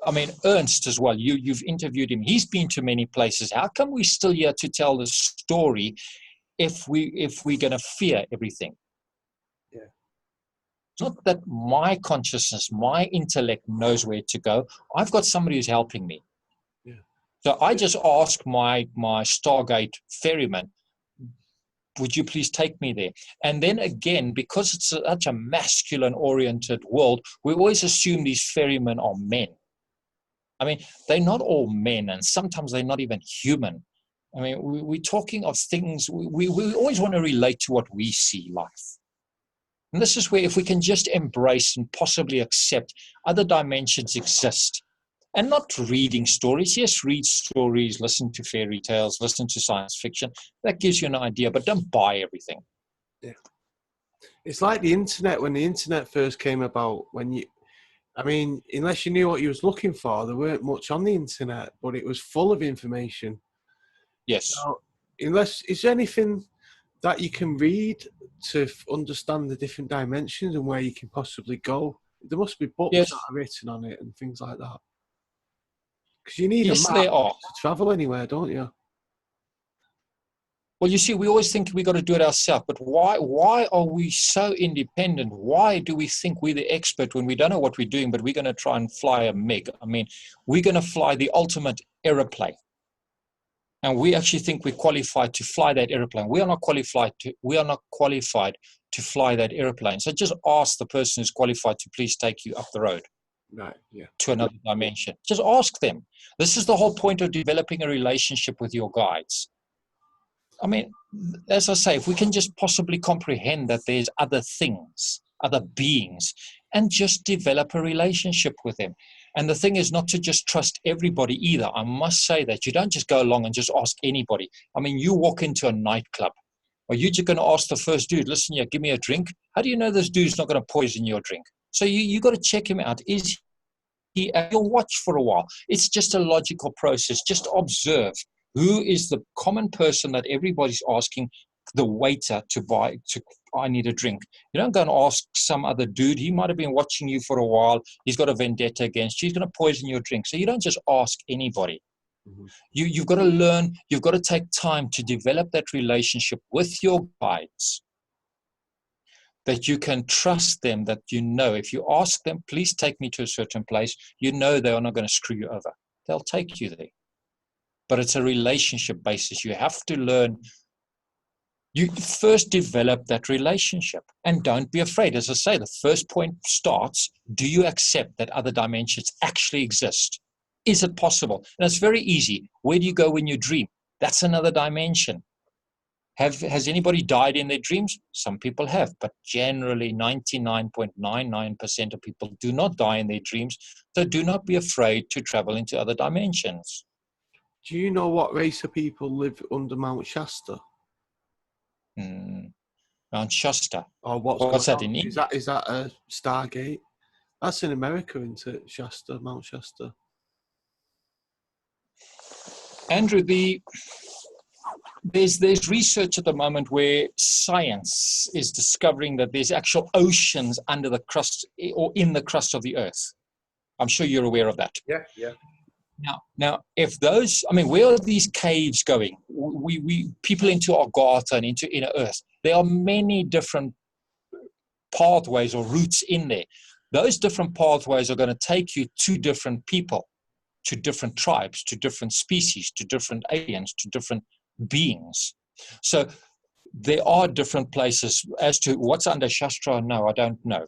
I mean, Ernst as well, you've interviewed him. He's been to many places. How come we're still here to tell the story if we're going to fear everything? Yeah. It's not that my consciousness, my intellect knows where to go. I've got somebody who's helping me. Yeah. So I just ask my Stargate ferryman, would you please take me there? And then again, because it's such a masculine-oriented world, we always assume these ferrymen are men. I mean, they're not all men, and sometimes they're not even human. I mean, we're talking of things, we always want to relate to what we see life. And this is where, if we can just embrace and possibly accept other dimensions exist, and not reading stories. Yes, read stories, listen to fairy tales, listen to science fiction. That gives you an idea, but don't buy everything. Yeah. It's like the internet. When the internet first came about, unless you knew what you was looking for, there weren't much on the internet, but it was full of information. Yes. Now, is there anything that you can read to understand the different dimensions and where you can possibly go? There must be books that are written on it and things like that. Because you need a map to travel anywhere, don't you? Well, you see, we always think we got to do it ourselves, but why are we so independent? Why do we think we're the expert when we don't know what we're doing, but we're going to try and fly a MiG? I mean, we're going to fly the ultimate aeroplane. And we actually think we're qualified to fly that airplane. We are not qualified to fly that airplane. So just ask the person who's qualified to please take you up the road. Right, yeah. To another dimension. Just ask them. This is the whole point of developing a relationship with your guides. I mean, as I say, if we can just possibly comprehend that there's other things, other beings, and just develop a relationship with them. And the thing is not to just trust everybody either. I must say that you don't just go along and just ask anybody. I mean, you walk into a nightclub. Are you just going to ask the first dude, listen here, give me a drink? How do you know this dude's not going to poison your drink? So you got to check him out. Is he? You'll watch for a while. It's just a logical process. Just observe who is the common person that everybody's asking the waiter I need a drink. You don't go and ask some other dude. He might have been watching you for a while. He's got a vendetta against you. He's going to poison your drink. So you don't just ask anybody. Mm-hmm. You've got to learn. You've got to take time to develop that relationship with your guides. that you can trust them, that you know, if you ask them, please take me to a certain place, you know they are not going to screw you over. They'll take you there. But it's a relationship basis. You have to learn. You first develop that relationship, and don't be afraid. As I say, the first point starts, do you accept that other dimensions actually exist? Is it possible? And it's very easy. Where do you go when you dream? That's another dimension. Has anybody died in their dreams? Some people have, but generally 99.99% of people do not die in their dreams. So do not be afraid to travel into other dimensions. Do you know what race of people live under Mount Shasta? Mount Shasta. Or what's that in India? Is that a Stargate? That's in America, isn't it? Shasta, Mount Shasta. Andrew, there's research at the moment where science is discovering that there's actual oceans under the crust or in the crust of the earth. I'm sure you're aware of that. Yeah, yeah. Now, if those, I mean, where are these caves going? We people into Agartha and into inner earth. There are many different pathways or routes in there. Those different pathways are going to take you to different people, to different tribes, to different species, to different aliens, to different beings. So there are different places. As to what's under Shastra, no, I don't know.